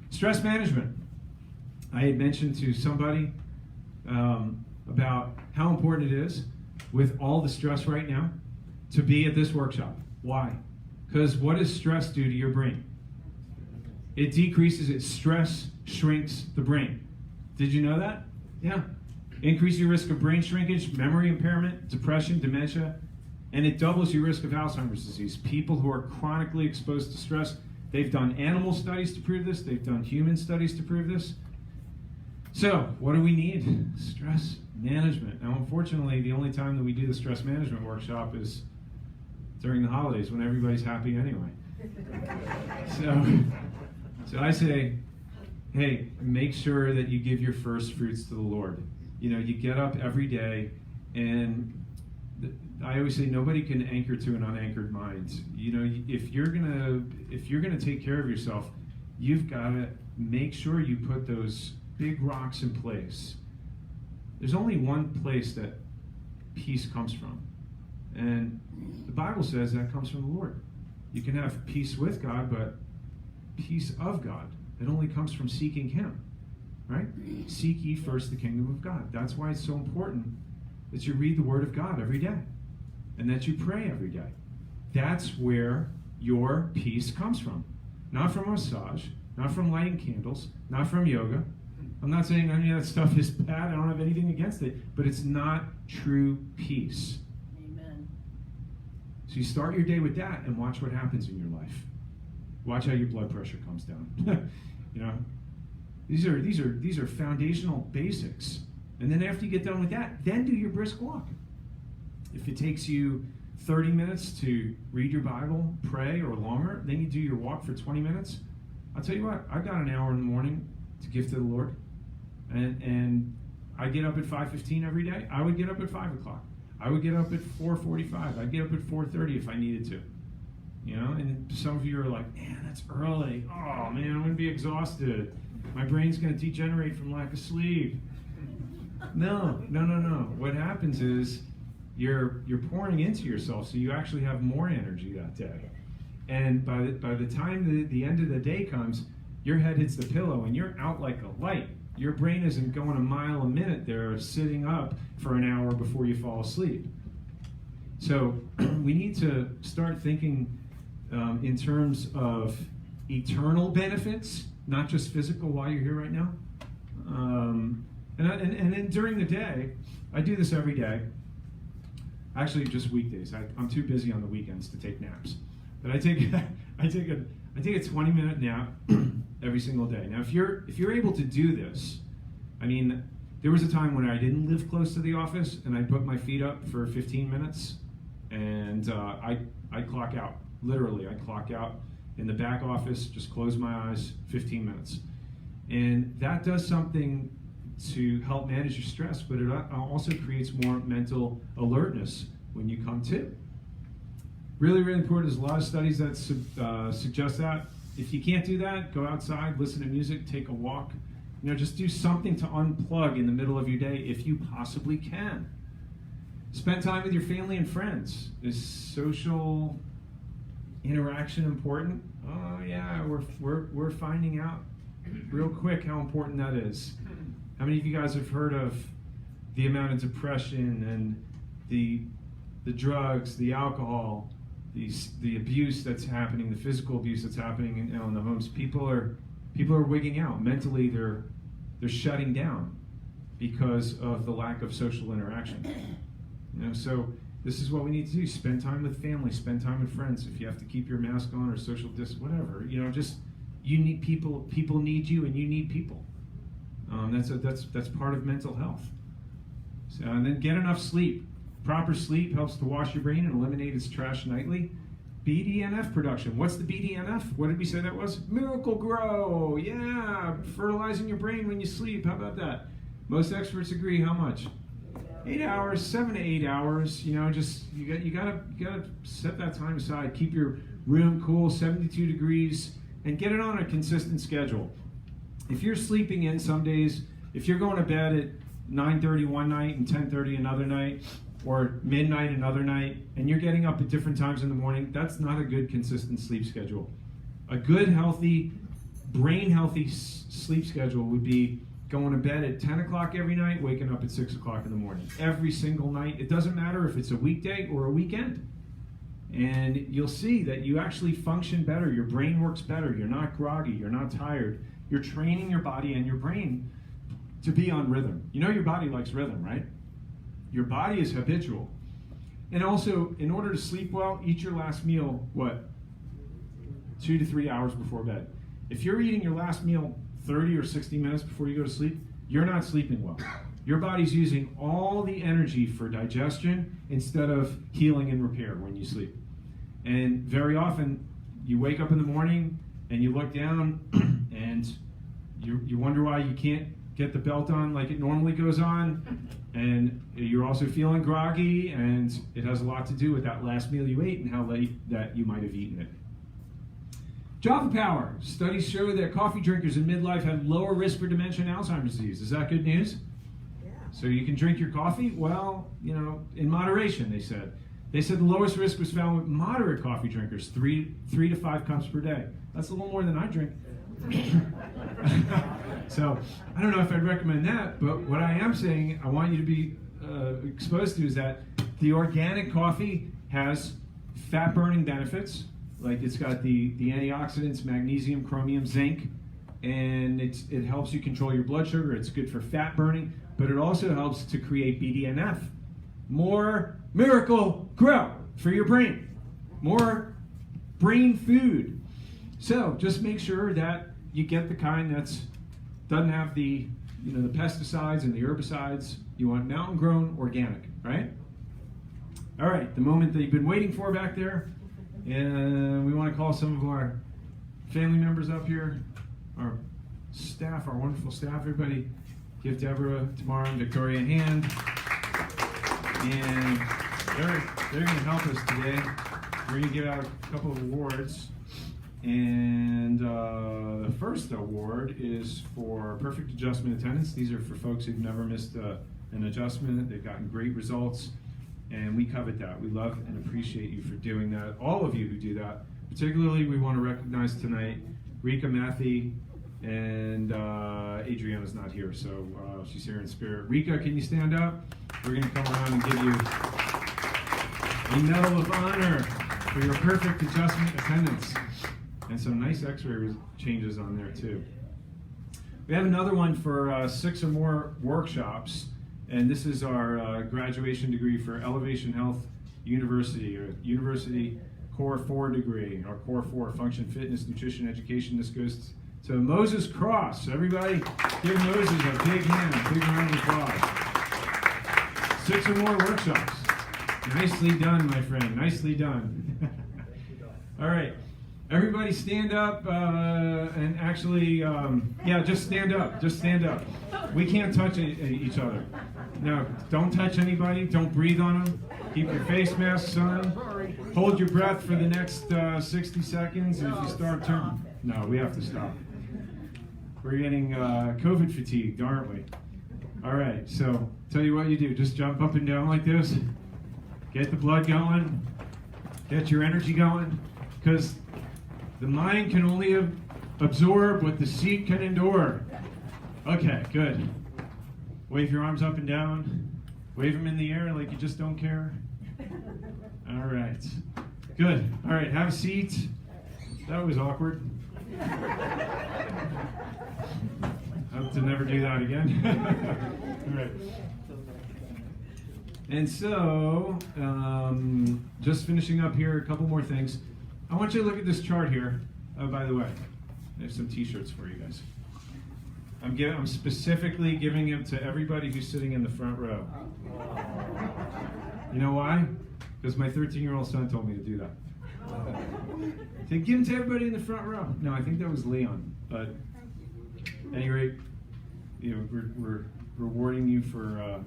Stress management. I had mentioned to somebody about how important it is with all the stress right now to be at this workshop. Why? Because what does stress do to your brain? It decreases it. Stress shrinks the brain. Did you know that? Yeah. Increase your risk of brain shrinkage, memory impairment, depression, dementia, and it doubles your risk of Alzheimer's disease. People who are chronically exposed to stress, they've done animal studies to prove this, they've done human studies to prove this. So, what do we need? Stress management. Now, unfortunately, the only time that we do the stress management workshop is during the holidays when everybody's happy anyway. So I say, hey, make sure that you give your first fruits to the Lord. You get up every day, and I always say nobody can anchor to an unanchored mind. If you're gonna take care of yourself, you've got to make sure you put those big rocks in place. There's only one place that peace comes from, and the Bible says that comes from the Lord. You can have peace with God, but peace of God, it only comes from seeking Him, right? Seek ye first the kingdom of God. That's why it's so important that you read the Word of God every day and that you pray every day. That's where your peace comes from. Not from massage, not from lighting candles, not from yoga. I'm not saying any of that stuff is bad. I don't have anything against it, but it's not true peace. Amen. So you start your day with that and watch what happens in your life. Watch how your blood pressure comes down. These are foundational basics And then after you get done with that, then do your brisk walk. If it takes you 30 minutes to read your Bible, pray, or longer, then you do your walk for 20 minutes. I'll tell you what, I've got an hour in the morning to give to the Lord. And I get up at 5:15 every day. I would get up at 5 o'clock. I would get up at 4:45. I'd get up at 4:30 if I needed to. You know, and some of you are like, man, that's early. Oh, man, I'm going to be exhausted. My brain's going to degenerate from lack of sleep. No. What happens is you're pouring into yourself, so you actually have more energy that day. And by the time the end of the day comes, your head hits the pillow and you're out like a light. Your brain isn't going a mile a minute there, sitting up for an hour before you fall asleep. So we need to start thinking in terms of eternal benefits, not just physical while you're here right now. And then during the day, I do this every day. Actually, just weekdays. I'm too busy on the weekends to take naps. But I take a 20-minute nap every single day. Now, if you're able to do this, I mean, there was a time when I didn't live close to the office, and I put my feet up for 15 minutes, and I clock out. Literally, I clock out in the back office, just close my eyes, 15 minutes. And that does something to help manage your stress, but it also creates more mental alertness when you come to. Really, really important. There's a lot of studies that suggest that. If you can't do that, go outside, listen to music, take a walk. You know, just do something to unplug in the middle of your day if you possibly can. Spend time with your family and friends. Is social interaction important? Oh yeah, we're finding out real quick how important that is. How many of you guys have heard of the amount of depression and the drugs, the alcohol, the abuse that's happening, the physical abuse that's happening in the homes? People are wigging out mentally. They're shutting down because of the lack of social interaction. You know, so this is what we need to do: spend time with family, spend time with friends. If you have to keep your mask on or social distance, whatever. You know, just you need people. People need you, and you need people. That's part of mental health. So, and then get enough sleep. Proper sleep helps to wash your brain and eliminate its trash nightly. BDNF production. What's the BDNF? What did we say that was? Miracle Grow. Yeah, fertilizing your brain when you sleep. How about that? Most experts agree. How much? 8 hours, 7 to 8 hours. You know, just you gotta set that time aside. Keep your room cool, 72 degrees, and get it on a consistent schedule. If you're sleeping in some days, if you're going to bed at 9:30 one night and 10:30 another night, or midnight another night, and you're getting up at different times in the morning, that's not a good consistent sleep schedule. A good, healthy, brain-healthy sleep schedule would be going to bed at 10 o'clock every night, waking up at 6 o'clock in the morning. Every single night. It doesn't matter if it's a weekday or a weekend. And you'll see that you actually function better. Your brain works better. You're not groggy. You're not tired. You're training your body and your brain to be on rhythm. You know your body likes rhythm, right? Your body is habitual. And also, in order to sleep well, eat your last meal, 2 to 3 hours before bed. If you're eating your last meal 30 or 60 minutes before you go to sleep, you're not sleeping well. Your body's using all the energy for digestion instead of healing and repair when you sleep. And very often, you wake up in the morning and you look down and you wonder why you can't get the belt on like it normally goes on, and you're also feeling groggy, and it has a lot to do with that last meal you ate and how late that you might have eaten it. Java Power. Studies show that coffee drinkers in midlife have lower risk for dementia and Alzheimer's disease. Is that good news? Yeah. So you can drink your coffee? Well, you know, in moderation, they said. They said the lowest risk was found with moderate coffee drinkers, 3 to 5 cups per day. That's a little more than I drink. So I don't know if I'd recommend that, but what I am saying I want you to be exposed to is that the organic coffee has fat burning benefits. Like it's got the antioxidants, magnesium, chromium, zinc, and it helps you control your blood sugar. It's good for fat burning, but it also helps to create BDNF. More miracle grow for your brain. More brain food. So just make sure that you get the kind that doesn't have the the pesticides and the herbicides. You want mountain grown organic, right? All right, the moment that you've been waiting for back there, and we want to call some of our family members up here, our staff, our wonderful staff. Everybody give Deborah, Tamara, and Victoria a hand. And they're going to help us today. We're going to give out a couple of awards. And the first award is for perfect adjustment attendance. These are for folks who've never missed an adjustment. They've gotten great results, and we covet that. We love and appreciate you for doing that. All of you who do that. Particularly, we want to recognize tonight Rika Matthew, and Adriana's not here, so she's here in spirit. Rika, can you stand up? We're going to come around and give you a Medal of Honor for your perfect adjustment attendance. And some nice x-ray changes on there, too. We have another one for 6 or more workshops, and this is our graduation degree for Elevation Health University, or University Core 4 degree, or Core 4, Function, Fitness, Nutrition, Education. This goes to Moses Cross. Everybody give Moses a big hand, a big round of applause. 6 or more workshops. Nicely done, my friend, nicely done. All right. Everybody stand up and actually, just stand up. Just stand up. We can't touch each other. No, don't touch anybody. Don't breathe on them. Keep your face masks on. Hold your breath for the next 60 seconds. And if you start turning, no, we have to stop. We're getting COVID fatigued, aren't we? All right, so tell you what you do. Just jump up and down like this. Get the blood going. Get your energy going. Because the mind can only absorb what the seat can endure. Okay, good. Wave your arms up and down. Wave them in the air like you just don't care. All right. Good. All right, have a seat. That was awkward. Hope to never do that again. All right. And so, just finishing up here, a couple more things. I want you to look at this chart here. Oh, by the way, there's some t-shirts for you guys. I'm specifically giving them to everybody who's sitting in the front row. You know why? Because my 13-year-old son told me to do that. So give them to everybody in the front row. No, I think that was Leon. But at any rate, we're rewarding you for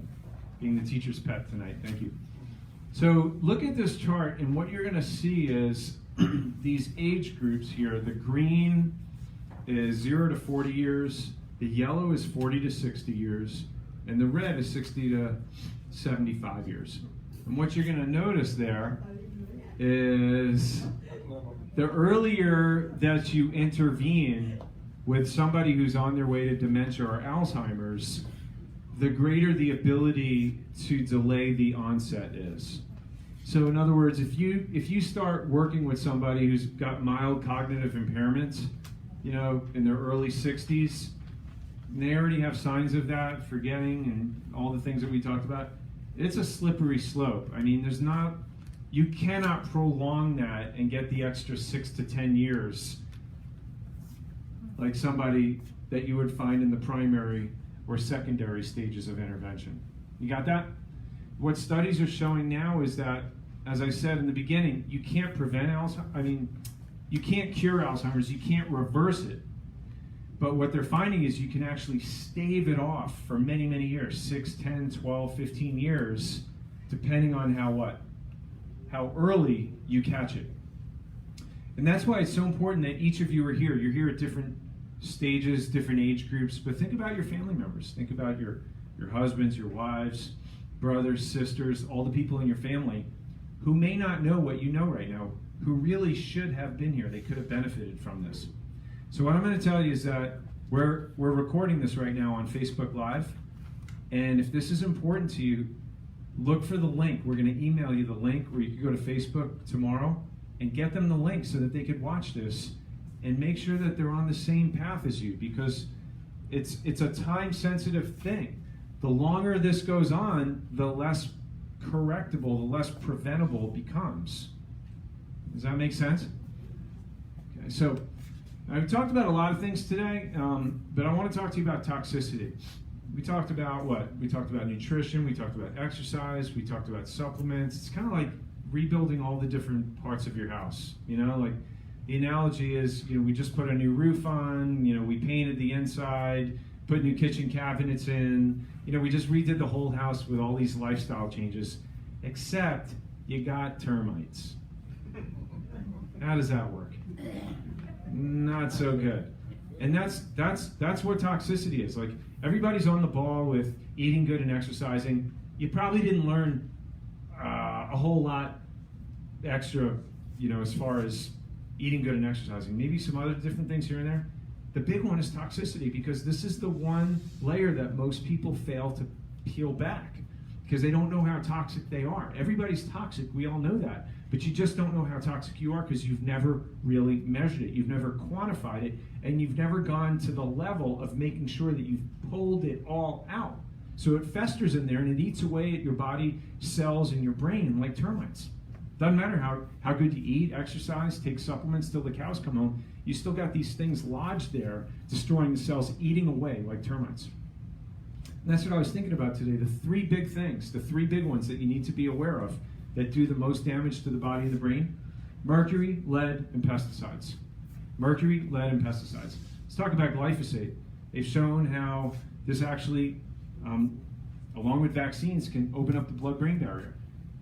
being the teacher's pet tonight. Thank you. So look at this chart, and what you're going to see is these age groups here. The green is 0 to 40 years, the yellow is 40 to 60 years, and the red is 60 to 75 years. And what you're going to notice there is the earlier that you intervene with somebody who's on their way to dementia or Alzheimer's, the greater the ability to delay the onset is. So in other words, if you start working with somebody who's got mild cognitive impairments, in their early 60s, and they already have signs of that, forgetting and all the things that we talked about, it's a slippery slope. I mean, you cannot prolong that and get the extra 6 to 10 years like somebody that you would find in the primary or secondary stages of intervention. You got that? What studies are showing now is that, as I said in the beginning, you can't prevent Alzheimer's. I mean, you can't cure Alzheimer's, you can't reverse it. But what they're finding is you can actually stave it off for many, many years, 6, 10, 12, 15 years, depending on how early you catch it. And that's why it's so important that each of you are here. You're here at different stages, different age groups, but think about your family members. Think about your husbands, your wives, brothers, sisters, all the people in your family who may not know what you know right now, who really should have been here. They could have benefited from this. So what I'm going to tell you is that we're recording this right now on Facebook Live, and if this is important to you, look for the link. We're going to email you the link, or you can go to Facebook tomorrow and get them the link so that they could watch this and make sure that they're on the same path as you, because it's a time-sensitive thing. The longer this goes on, the less correctable, the less preventable it becomes. Does that make sense? Okay, so I've talked about a lot of things today, but I want to talk to you about toxicity. we talked about what? We talked about nutrition, we talked about exercise, we talked about supplements. It's kind of like rebuilding all the different parts of your house. Like the analogy is, we just put a new roof on, we painted the inside, put new kitchen cabinets in, we just redid the whole house with all these lifestyle changes, except you got termites. How does that work? Not so good. And that's what toxicity is. Like, everybody's on the ball with eating good and exercising. You probably didn't learn a whole lot extra, as far as eating good and exercising. Maybe some other different things here and there. The big one is toxicity, because this is the one layer that most people fail to peel back because they don't know how toxic they are. Everybody's toxic, we all know that, but you just don't know how toxic you are because you've never really measured it, you've never quantified it, and you've never gone to the level of making sure that you've pulled it all out. So it festers in there and it eats away at your body cells and your brain like termites. Doesn't matter how good you eat, exercise, take supplements till the cows come home, you still got these things lodged there, destroying the cells, eating away like termites. And that's what I was thinking about today, the three big things, the three big ones that you need to be aware of that do the most damage to the body and the brain: mercury, lead, and pesticides. Mercury, lead, and pesticides. Let's talk about glyphosate. They've shown how this actually, along with vaccines, can open up the blood-brain barrier.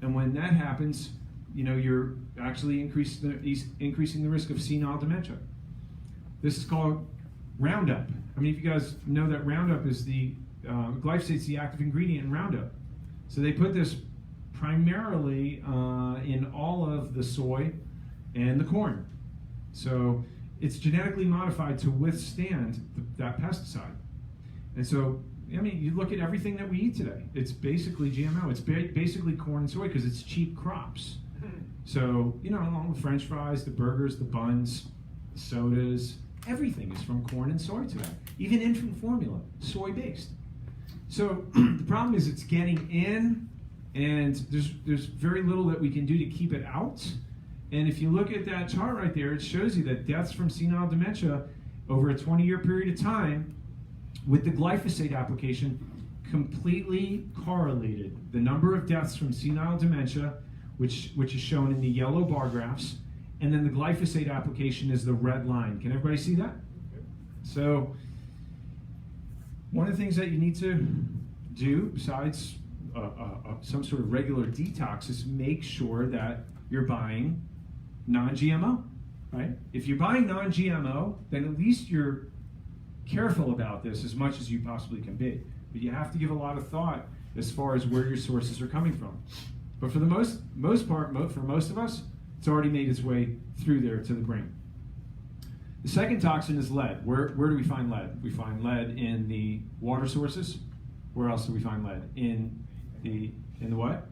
And when that happens, you're actually increasing the risk of senile dementia. This is called Roundup. I mean, if you guys know that Roundup is glyphosate's the active ingredient in Roundup. So they put this primarily in all of the soy and the corn. So it's genetically modified to withstand that pesticide. And so, you look at everything that we eat today. It's basically GMO. It's basically corn and soy because it's cheap crops. So, along with French fries, the burgers, the buns, the sodas, everything is from corn and soy today. Even infant formula, soy-based. So the problem is it's getting in, and there's very little that we can do to keep it out. And if you look at that chart right there, it shows you that deaths from senile dementia over a 20-year period of time with the glyphosate application completely correlated. The number of deaths from senile dementia, which is shown in the yellow bar graphs, and then the glyphosate application is the red line. Can everybody see that? So one of the things that you need to do, besides some sort of regular detox, is make sure that you're buying non-GMO, right? If you're buying non-GMO, then at least you're careful about this as much as you possibly can be. But you have to give a lot of thought as far as where your sources are coming from. But for the most part, for most of us, it's already made its way through there to the brain. The second toxin is lead. Where do we find lead? We find lead in the water sources. Where else do we find lead? In the what?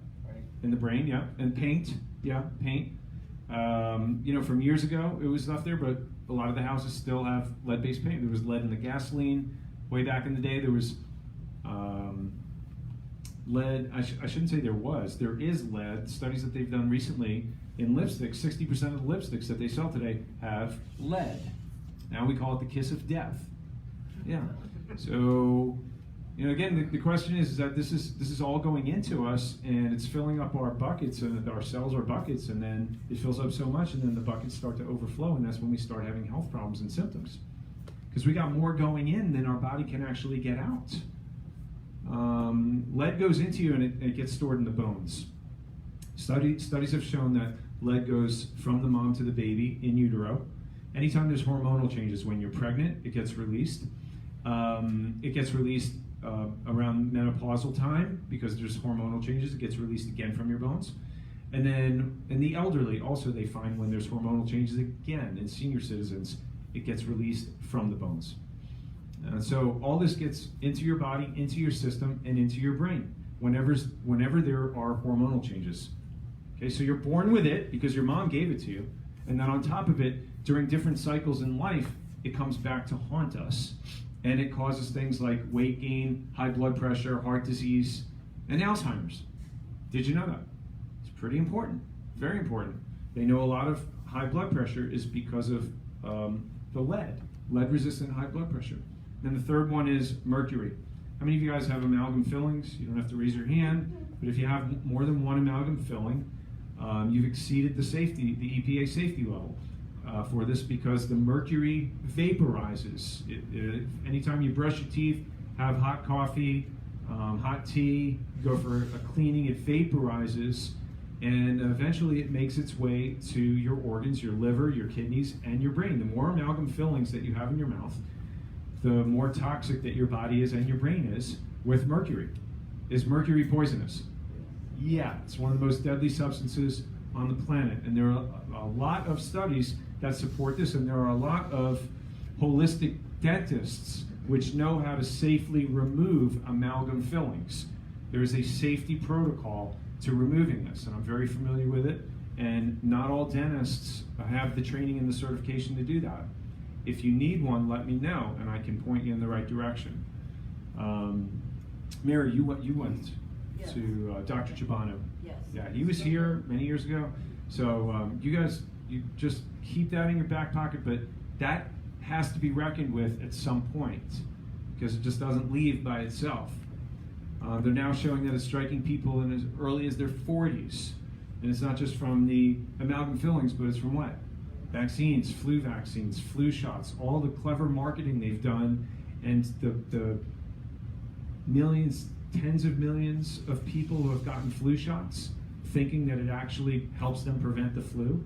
In the brain, yeah. And paint, yeah, paint. From years ago, it was left there, but a lot of the houses still have lead-based paint. There was lead in the gasoline. Way back in the day, there was lead. I shouldn't say there was. There is lead. Studies that they've done recently in lipsticks, 60% of the lipsticks that they sell today have lead. Now we call it the kiss of death. Yeah. So, again, the question is that this is all going into us, and it's filling up our buckets, and our cells are buckets, and then it fills up so much, and then the buckets start to overflow, and that's when we start having health problems and symptoms. Because we got more going in than our body can actually get out. Lead goes into you, and it gets stored in the bones. Studies have shown that lead goes from the mom to the baby in utero. Anytime there's hormonal changes, when you're pregnant, it gets released. It gets released around menopausal time because there's hormonal changes. It gets released again from your bones. And then in the elderly, also they find when there's hormonal changes again in senior citizens, it gets released from the bones. So all this gets into your body, into your system, and into your brain whenever there are hormonal changes. Okay, so you're born with it because your mom gave it to you, and then on top of it, during different cycles in life, it comes back to haunt us. And it causes things like weight gain, high blood pressure, heart disease, and Alzheimer's. Did you know that? It's pretty important, very important. They know a lot of high blood pressure is because of the lead-resistant high blood pressure. And the third one is mercury. How many of you guys have amalgam fillings? You don't have to raise your hand, but if you have more than one amalgam filling, you've exceeded the EPA safety level for this, because the mercury vaporizes. Anytime you brush your teeth, have hot coffee, hot tea, go for a cleaning, it vaporizes, and eventually it makes its way to your organs, your liver, your kidneys, and your brain. The more amalgam fillings that you have in your mouth, the more toxic that your body is and your brain is with mercury. Is mercury poisonous? Yeah, it's one of the most deadly substances on the planet, and there are a lot of studies that support this, and there are a lot of holistic dentists which know how to safely remove amalgam fillings. There is a safety protocol to removing this, and I'm very familiar with it, and not all dentists have the training and the certification to do that. If you need one, let me know, and I can point you in the right direction. Mary, you went Yes. to Dr. Chibano. Yes. Yeah, he was here many years ago. So you guys, you just keep that in your back pocket, but that has to be reckoned with at some point, because it just doesn't leave by itself. They're now showing that it's striking people in as early as their 40s. And it's not just from the amalgam fillings, but it's from what? Vaccines, flu shots, all the clever marketing they've done, and the millions, tens of millions of people who have gotten flu shots, thinking that it actually helps them prevent the flu,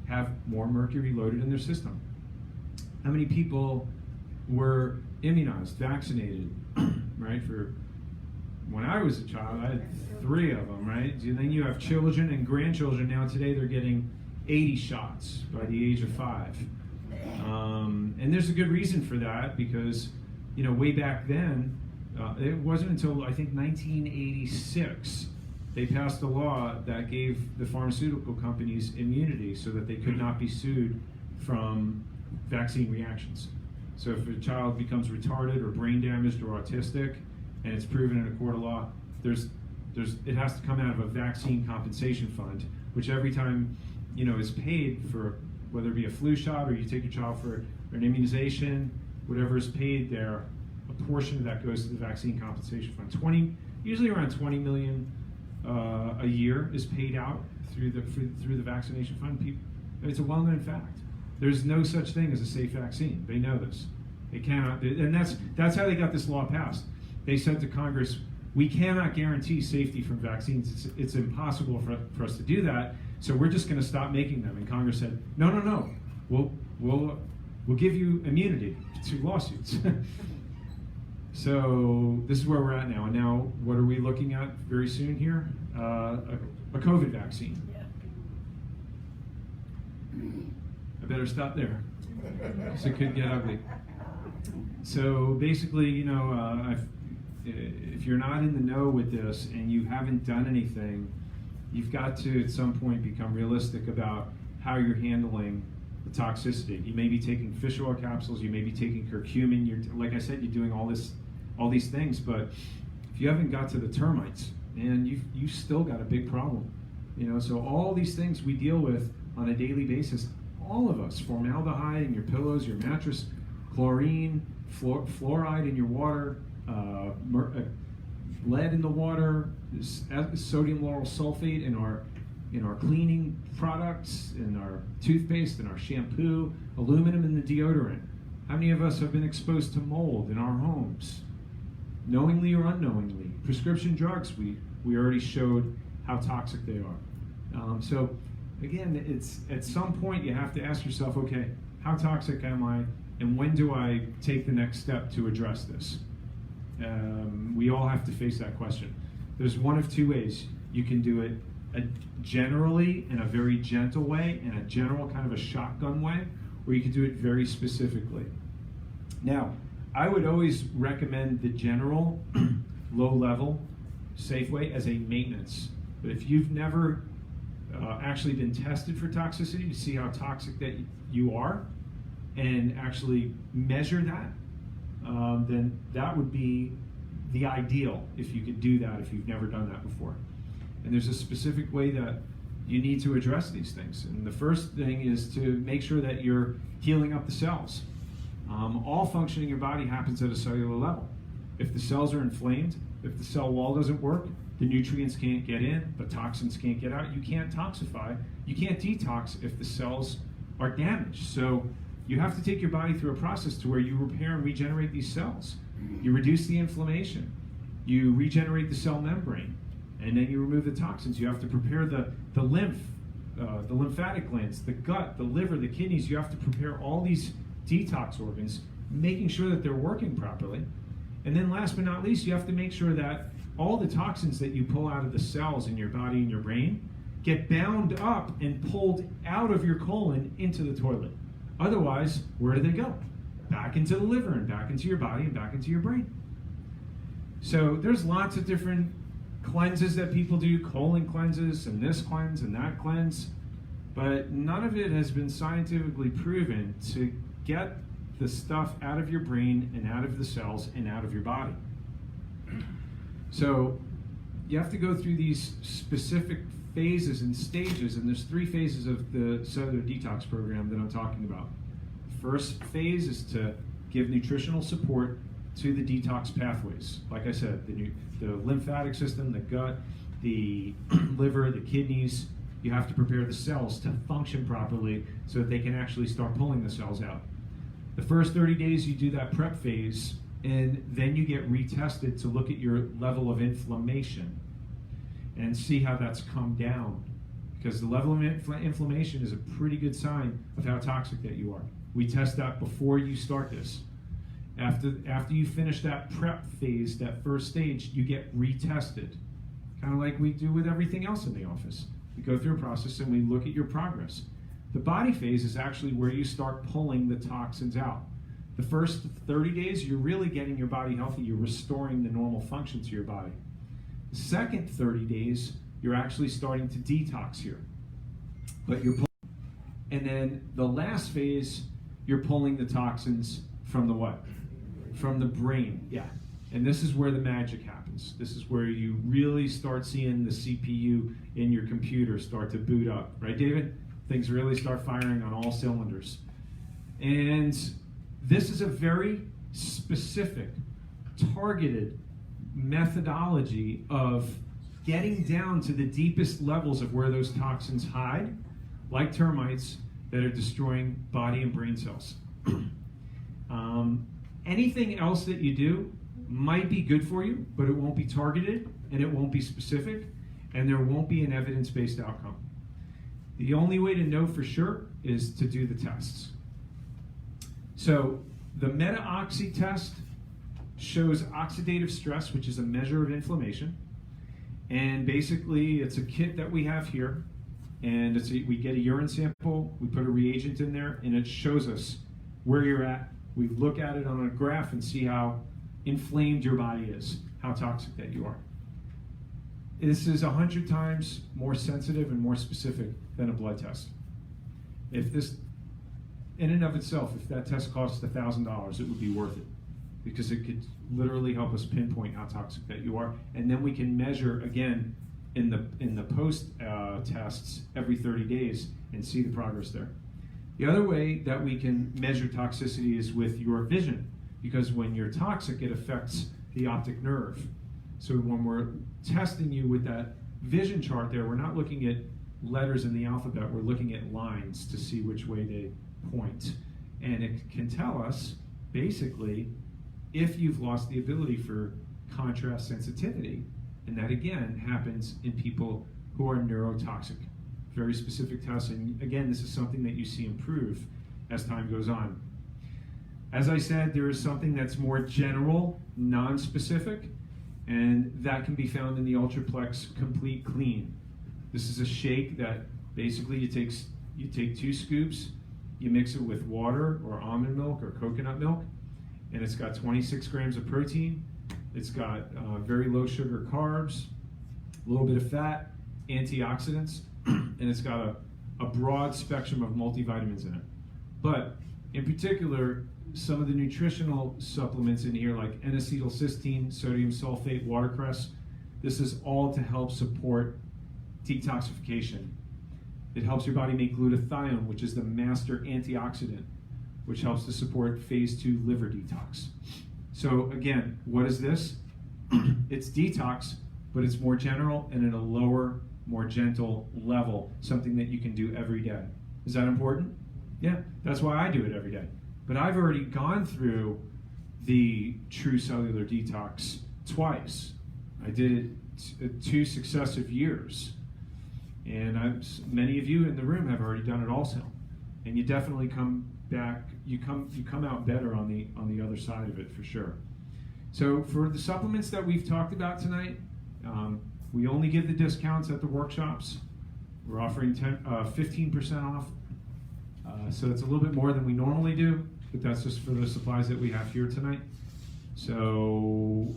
have more mercury loaded in their system. How many people were immunized, vaccinated, right? For when I was a child, I had 3 of them, right? And then you have children and grandchildren now. Today they're getting 80 shots by the age of 5. And there's a good reason for that, because, you know, way back then, it wasn't until I think 1986 they passed a law that gave the pharmaceutical companies immunity so that they could not be sued from vaccine reactions. So if a child becomes retarded or brain damaged or autistic, and it's proven in a court of law, it has to come out of a vaccine compensation fund, which every time, you know, is paid for, whether it be a flu shot or you take your child for an immunization, whatever is paid there, a portion of that goes to the vaccine compensation fund. Usually around 20 million a year is paid out through the vaccination fund. It's a well-known fact. There's no such thing as a safe vaccine. They know this. They cannot, and that's how they got this law passed. They said to Congress, we cannot guarantee safety from vaccines. It's impossible for us to do that. So we're just going to stop making them. And Congress said, no. We'll give you immunity to lawsuits. So this is where we're at now. And now, what are we looking at very soon here? A COVID vaccine. I better stop there, because it could get ugly. So basically, you know, if you're not in the know with this and you haven't done anything, you've got to at some point become realistic about how you're handling the toxicity. You may be taking fish oil capsules, you may be taking curcumin. Like I said, you're doing all these things, but if you haven't got to the termites, and you've still got a big problem. You know, so all these things we deal with on a daily basis, all of us, formaldehyde in your pillows, your mattress, chlorine, fluoride in your water, lead in the water, sodium lauryl sulfate in our cleaning products, in our toothpaste, in our shampoo, aluminum in the deodorant. How many of us have been exposed to mold in our homes, knowingly or unknowingly? Prescription drugs, we already showed how toxic they are. So again, it's at some point you have to ask yourself, okay, how toxic am I, and when do I take the next step to address this? We all have to face that question. There's one of 2 ways. You can do it generally in a very gentle way, in a general kind of a shotgun way, or you can do it very specifically. Now, I would always recommend the general, low-level, safe way as a maintenance. But if you've never actually been tested for toxicity to see how toxic that you are, and actually measure that, then that would be the ideal if you could do that, if you've never done that before. And there's a specific way that you need to address these things. And the first thing is to make sure that you're healing up the cells. All functioning in your body happens at a cellular level. If the cells are inflamed, if the cell wall doesn't work, the nutrients can't get in, the toxins can't get out. You can't toxify, you can't detox if the cells are damaged. So you have to take your body through a process to where you repair and regenerate these cells. You reduce the inflammation, you regenerate the cell membrane, and then you remove the toxins. You have to prepare the lymphatic glands, the gut, the liver, the kidneys. You have to prepare all these detox organs, making sure that they're working properly. And then last but not least, you have to make sure that all the toxins that you pull out of the cells in your body and your brain get bound up and pulled out of your colon into the toilet. Otherwise, where do they go? Back into the liver and back into your body and back into your brain. So there's lots of different cleanses that people do, colon cleanses and this cleanse and that cleanse, but none of it has been scientifically proven to get the stuff out of your brain and out of the cells and out of your body. So you have to go through these specific phases and stages, and there's 3 phases of the cellular detox program that I'm talking about. First phase is to give nutritional support to the detox pathways. Like I said, the lymphatic system, the gut, the liver, the kidneys. You have to prepare the cells to function properly so that they can actually start pulling the cells out. The first 30 days you do that prep phase, and then you get retested to look at your level of inflammation and see how that's come down. Because the level of inflammation is a pretty good sign of how toxic that you are. We test that before you start this. After you finish that prep phase, that first stage, you get retested. Kind of like we do with everything else in the office. We go through a process and we look at your progress. The body phase is actually where you start pulling the toxins out. The first 30 days, you're really getting your body healthy. You're restoring the normal function to your body. The second 30 days, you're actually starting to detox here. But you're pulling. And then the last phase, you're pulling the toxins from the what? From the brain, yeah. And this is where the magic happens. This is where you really start seeing the CPU in your computer start to boot up. Right, David? Things really start firing on all cylinders. And this is a very specific, targeted methodology of getting down to the deepest levels of where those toxins hide, like termites that are destroying body and brain cells. Anything else that you do might be good for you, but it won't be targeted, and it won't be specific, and there won't be an evidence-based outcome. The only way to know for sure is to do the tests. So the meta-oxy test shows oxidative stress, which is a measure of inflammation. And basically, it's a kit that we have here. And we get a urine sample, we put a reagent in there, and it shows us where you're at. We look at it on a graph and see how inflamed your body is, how toxic that you are. This is 100 times more sensitive and more specific than a blood test. If this, in and of itself, if that test costs $1,000, it would be worth it, because it could literally help us pinpoint how toxic that you are, and then we can measure again in the post tests every 30 days and see the progress there. The other way that we can measure toxicity is with your vision, because when you're toxic, it affects the optic nerve. So when we're testing you with that vision chart there, we're not looking at letters in the alphabet, we're looking at lines to see which way they point. And it can tell us, basically, if you've lost the ability for contrast sensitivity. And that, again, happens in people who are neurotoxic. Very specific tests, and again, this is something that you see improve as time goes on. As I said, there is something that's more general, non-specific, and that can be found in the Ultraplex Complete Clean. This is a shake that basically you take 2 scoops, you mix it with water or almond milk or coconut milk, and it's got 26 grams of protein, it's got very low sugar carbs, a little bit of fat, antioxidants, and it's got a broad spectrum of multivitamins in it. But in particular, some of the nutritional supplements in here, like N-acetylcysteine, sodium sulfate, watercress, this is all to help support detoxification. It helps your body make glutathione, which is the master antioxidant, which helps to support phase 2 liver detox. So again, what is this? It's detox, but it's more general and at a lower, more gentle level, something that you can do every day. Is that important? Yeah, that's why I do it every day. But I've already gone through the true cellular detox twice. I did it 2 successive years. And many of you in the room have already done it also. And you definitely come back, you come out better on the other side of it for sure. So for the supplements that we've talked about tonight, we only give the discounts at the workshops. We're offering 15% off. So it's a little bit more than we normally do, but that's just for the supplies that we have here tonight. So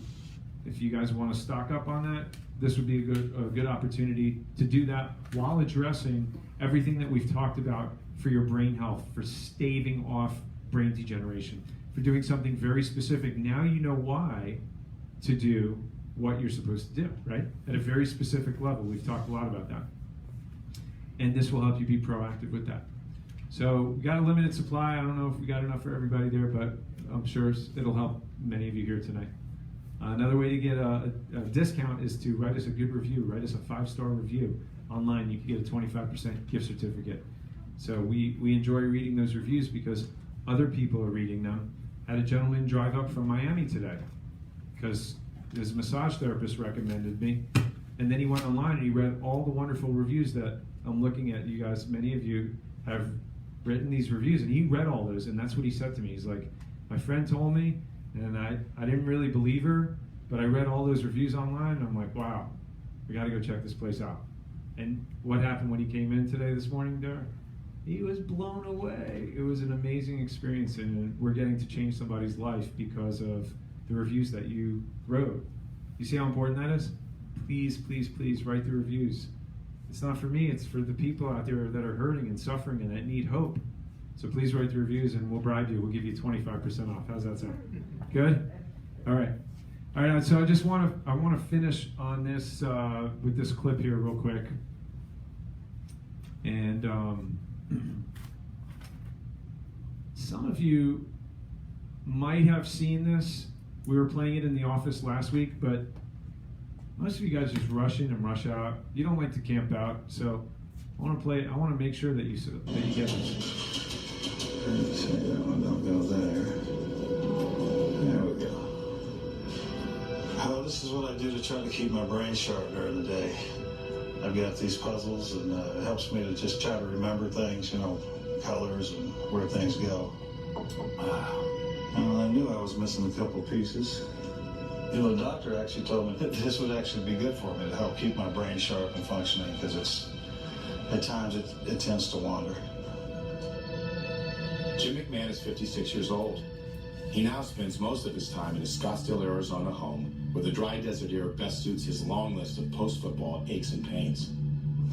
if you guys want to stock up on that, this would be a good opportunity to do that while addressing everything that we've talked about for your brain health, for staving off brain degeneration, for doing something very specific. Now you know why to do what you're supposed to do, right? At a very specific level. We've talked a lot about that. And this will help you be proactive with that. So we got a limited supply. I don't know if we got enough for everybody there, but I'm sure it'll help many of you here tonight. Another way to get a discount is to write us a good review. Write us a 5-star review online. You can get a 25% gift certificate. So we enjoy reading those reviews because other people are reading them. I had a gentleman drive up from Miami today because his massage therapist recommended me. And then he went online and he read all the wonderful reviews that I'm looking at. You guys, many of you have written these reviews, and he read all those, and that's what he said to me. He's like, my friend told me, and I didn't really believe her, but I read all those reviews online, and I'm like, wow, we got to go check this place out. And what happened when he came in today, this morning, Derek? He was blown away. It was an amazing experience, and we're getting to change somebody's life because of the reviews that you wrote. You see how important that is? Please, please, please write the reviews. It's not for me, it's for the people out there that are hurting and suffering and that need hope. So please write the reviews and we'll bribe you. We'll give you 25% off. How's that sound? Good? All right. All right, so I want to finish on this with this clip here real quick. And some of you might have seen this. We were playing it in the office last week, but most of you guys just rush in and rush out. You don't like to camp out, so I want to make sure that you get this. Say that one don't go there. There we go. Oh, this is what I do to try to keep my brain sharp during the day. I've got these puzzles, and it helps me to just try to remember things, colors and where things go. Well, I knew I was missing a couple pieces. The doctor actually told me that this would actually be good for me to help keep my brain sharp and functioning, because at times it tends to wander. Jim McMahon is 56 years old. He now spends most of his time in his Scottsdale, Arizona home, where the dry desert air best suits his long list of post-football aches and pains.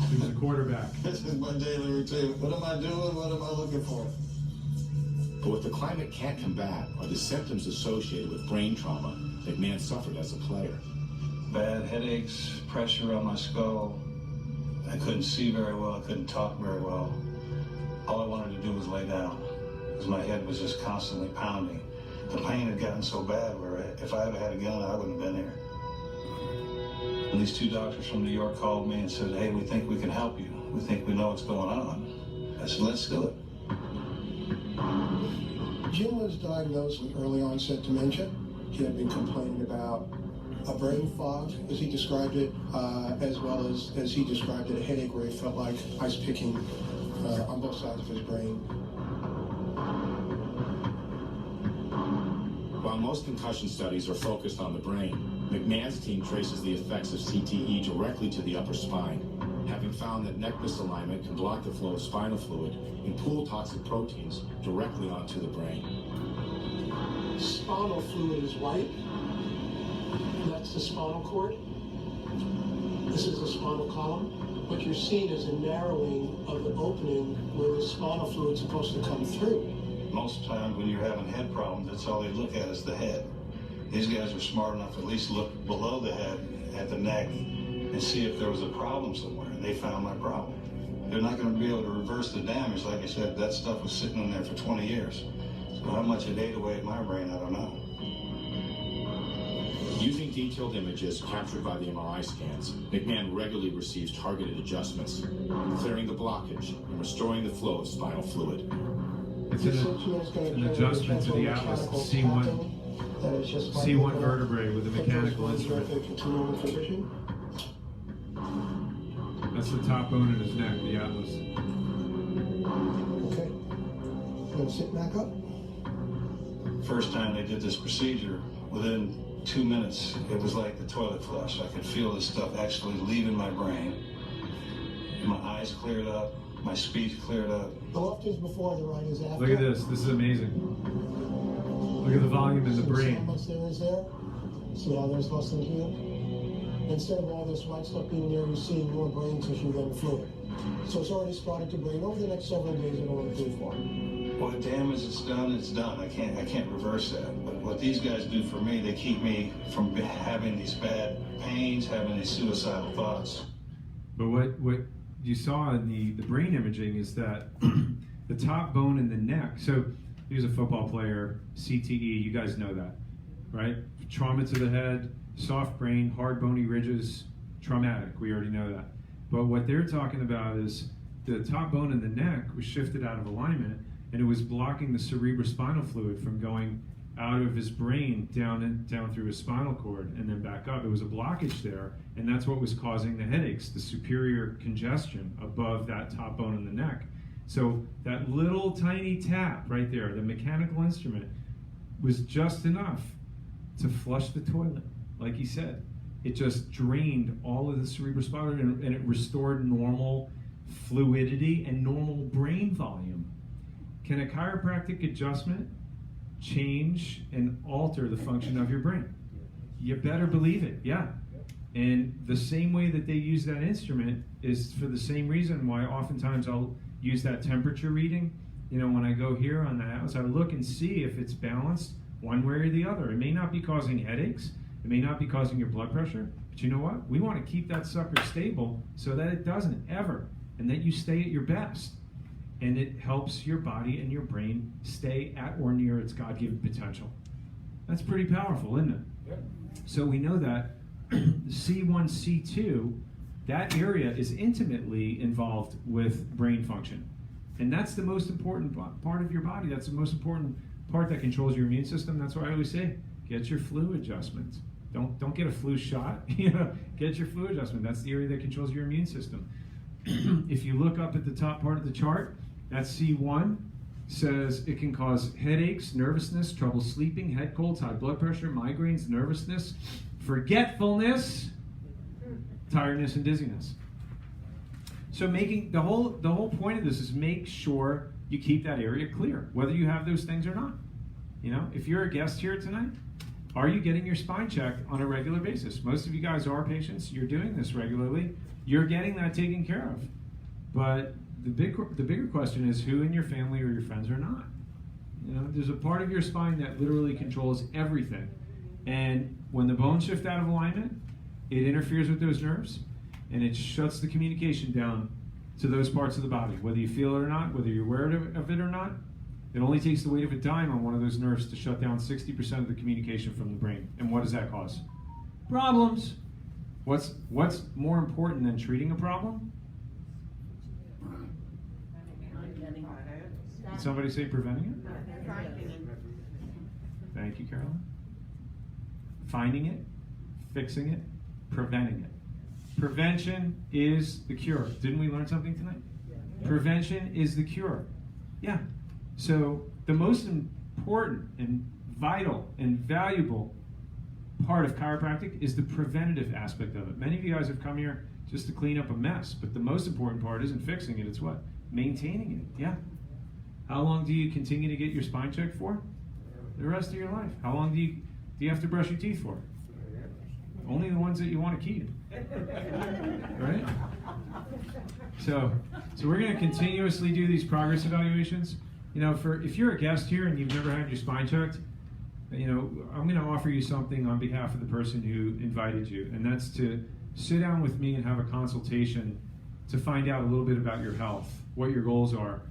He was a quarterback. This is my daily routine. What am I doing? What am I looking for? But what the climate can't combat are the symptoms associated with brain trauma McMahon suffered as a player. Bad headaches, pressure on my skull. I couldn't see very well. I couldn't talk very well. All I wanted to do was lay down, because my head was just constantly pounding. The pain had gotten so bad where if I had had a gun, I wouldn't have been here. And these 2 doctors from New York called me and said, hey, we think we can help you. We think we know what's going on. I said, let's do it. Jim was diagnosed with early onset dementia. He had been complaining about a brain fog, as he described it, as well as he described it, a headache where he felt like ice picking on both sides of his brain. While most concussion studies are focused on the brain, McMahon's team traces the effects of CTE directly to the upper spine, having found that neck misalignment can block the flow of spinal fluid and pool toxic proteins directly onto the brain. Spinal fluid is white, and that's the spinal cord. This is the spinal column. What you're seeing is a narrowing of the opening where the spinal fluid is supposed to come through. Most times when you're having head problems, that's all they look at is the head. These guys are smart enough to at least look below the head at the neck and see if there was a problem somewhere, and they found my problem. They're not going to be able to reverse the damage. Like I said, that stuff was sitting in there for 20 years. So how much it ate away at my brain, I don't know. Using detailed images captured by the MRI scans, McMahon regularly receives targeted adjustments, clearing the blockage and restoring the flow of spinal fluid. It's an adjustment to the atlas, C1 vertebrae with a mechanical instrument. That's the top bone in his neck, the atlas. Okay. Gonna sit back up. First time they did this procedure, within 2 minutes, it was like the toilet flush. I could feel this stuff actually leaving my brain. My eyes cleared up, my speech cleared up. The left is before, the right is after. Look at this. This is amazing. Look at the volume in the brain. See how much there is there? See how there's less than here? Instead of all this white stuff being there, you're seeing more brain tissue than fluid. So it's already started to brain. Over the next several days, it'll improve for him. Well, the damage it's done, it's done. I can't reverse that. But what these guys do for me, they keep me from having these bad pains, having these suicidal thoughts. But what you saw in the brain imaging is that the top bone in the neck. So he was a football player, CTE. You guys know that, right? Trauma to the head, soft brain, hard bony ridges, traumatic. We already know that. But what they're talking about is the top bone in the neck was shifted out of alignment, and it was blocking the cerebrospinal fluid from going out of his brain down through his spinal cord and then back up. It was a blockage there, and that's what was causing the headaches, the superior congestion above that top bone in the neck. So that little tiny tap right there, the mechanical instrument, was just enough to flush the toilet, like he said. It just drained all of the cerebrospinal and it restored normal fluidity and normal brain volume. Can a chiropractic adjustment change and alter the function of your brain? You better believe it, yeah. And the same way that they use that instrument is for the same reason why oftentimes I'll use that temperature reading. You know, when I go here on the atlas, I look and see if it's balanced one way or the other. It may not be causing headaches, it may not be causing your blood pressure, but you know what? We want to keep that sucker stable so that it doesn't ever, and that you stay at your best. And it helps your body and your brain stay at or near its God-given potential. That's pretty powerful, isn't it? Yep. So we know that C1, C2, that area is intimately involved with brain function. And that's the most important part of your body. That's the most important part that controls your immune system. That's why I always say, get your flu adjustment. Don't get a flu shot. Get your flu adjustment. That's the area that controls your immune system. If you look up at the top part of the chart, that C1 says it can cause headaches, nervousness, trouble sleeping, head colds, high blood pressure, migraines, nervousness, forgetfulness, tiredness, and dizziness. So making the whole point of this is make sure you keep that area clear, whether you have those things or not. You know, if you're a guest here tonight, are you getting your spine checked on a regular basis? Most of you guys are patients. You're doing this regularly. You're getting that taken care of. But the bigger question is who in your family or your friends are not. You know, there's a part of your spine that literally controls everything. And when the bones shift out of alignment, it interferes with those nerves and it shuts the communication down to those parts of the body. Whether you feel it or not, whether you're aware of it or not, it only takes the weight of a dime on one of those nerves to shut down 60% of the communication from the brain. And what does that cause? Problems. What's more important than treating a problem? Did somebody say preventing it? Thank you, Carolyn. Finding it, fixing it, preventing it. Prevention is the cure. Didn't we learn something tonight? Yeah. Prevention is the cure. Yeah. So the most important and vital and valuable part of chiropractic is the preventative aspect of it. Many of you guys have come here just to clean up a mess, but the most important part isn't fixing it, it's what? Maintaining it. Yeah. How long do you continue to get your spine checked for? The rest of your life. How long do you have to brush your teeth for? Only the ones that you want to keep. Right? So we're going to continuously do these progress evaluations. You know, if you're a guest here and you've never had your spine checked, you know, I'm going to offer you something on behalf of the person who invited you, and that's to sit down with me and have a consultation to find out a little bit about your health, what your goals are.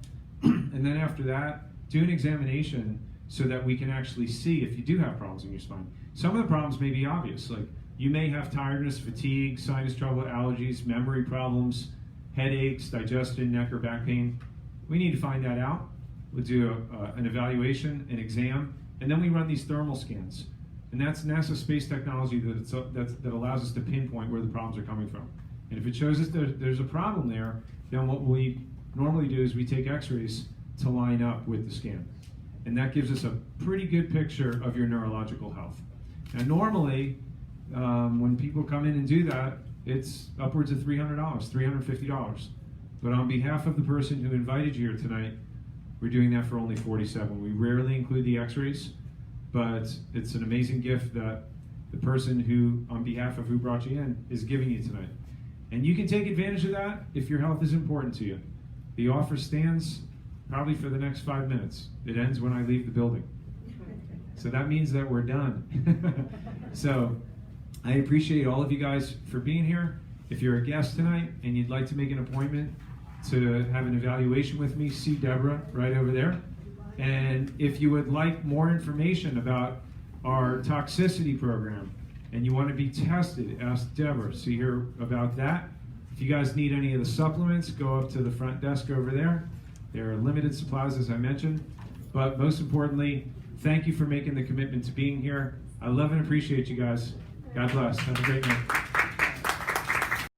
And then after that, do an examination so that we can actually see if you do have problems in your spine. Some of the problems may be obvious, like you may have tiredness, fatigue, sinus trouble, allergies, memory problems, headaches, digestion, neck or back pain. We need to find that out. We'll do an evaluation, an exam, and then we run these thermal scans. And that's NASA space technology that allows us to pinpoint where the problems are coming from. And if it shows us there's a problem there, then what we normally do is we take x-rays to line up with the scan. And that gives us a pretty good picture of your neurological health. Now normally, when people come in and do that, it's upwards of $300, $350. But on behalf of the person who invited you here tonight, we're doing that for only $47. We rarely include the x-rays, but it's an amazing gift that the person who, on behalf of who brought you in, is giving you tonight. And you can take advantage of that if your health is important to you. The offer stands probably for the next 5 minutes. It ends when I leave the building. So that means that we're done. So I appreciate all of you guys for being here. If you're a guest tonight and you'd like to make an appointment to have an evaluation with me, see Deborah right over there. And if you would like more information about our toxicity program and you want to be tested, ask Deborah. See her about that. If you guys need any of the supplements, go up to the front desk over there. There are limited supplies, as I mentioned. But most importantly, thank you for making the commitment to being here. I love and appreciate you guys. God bless. Have a great night.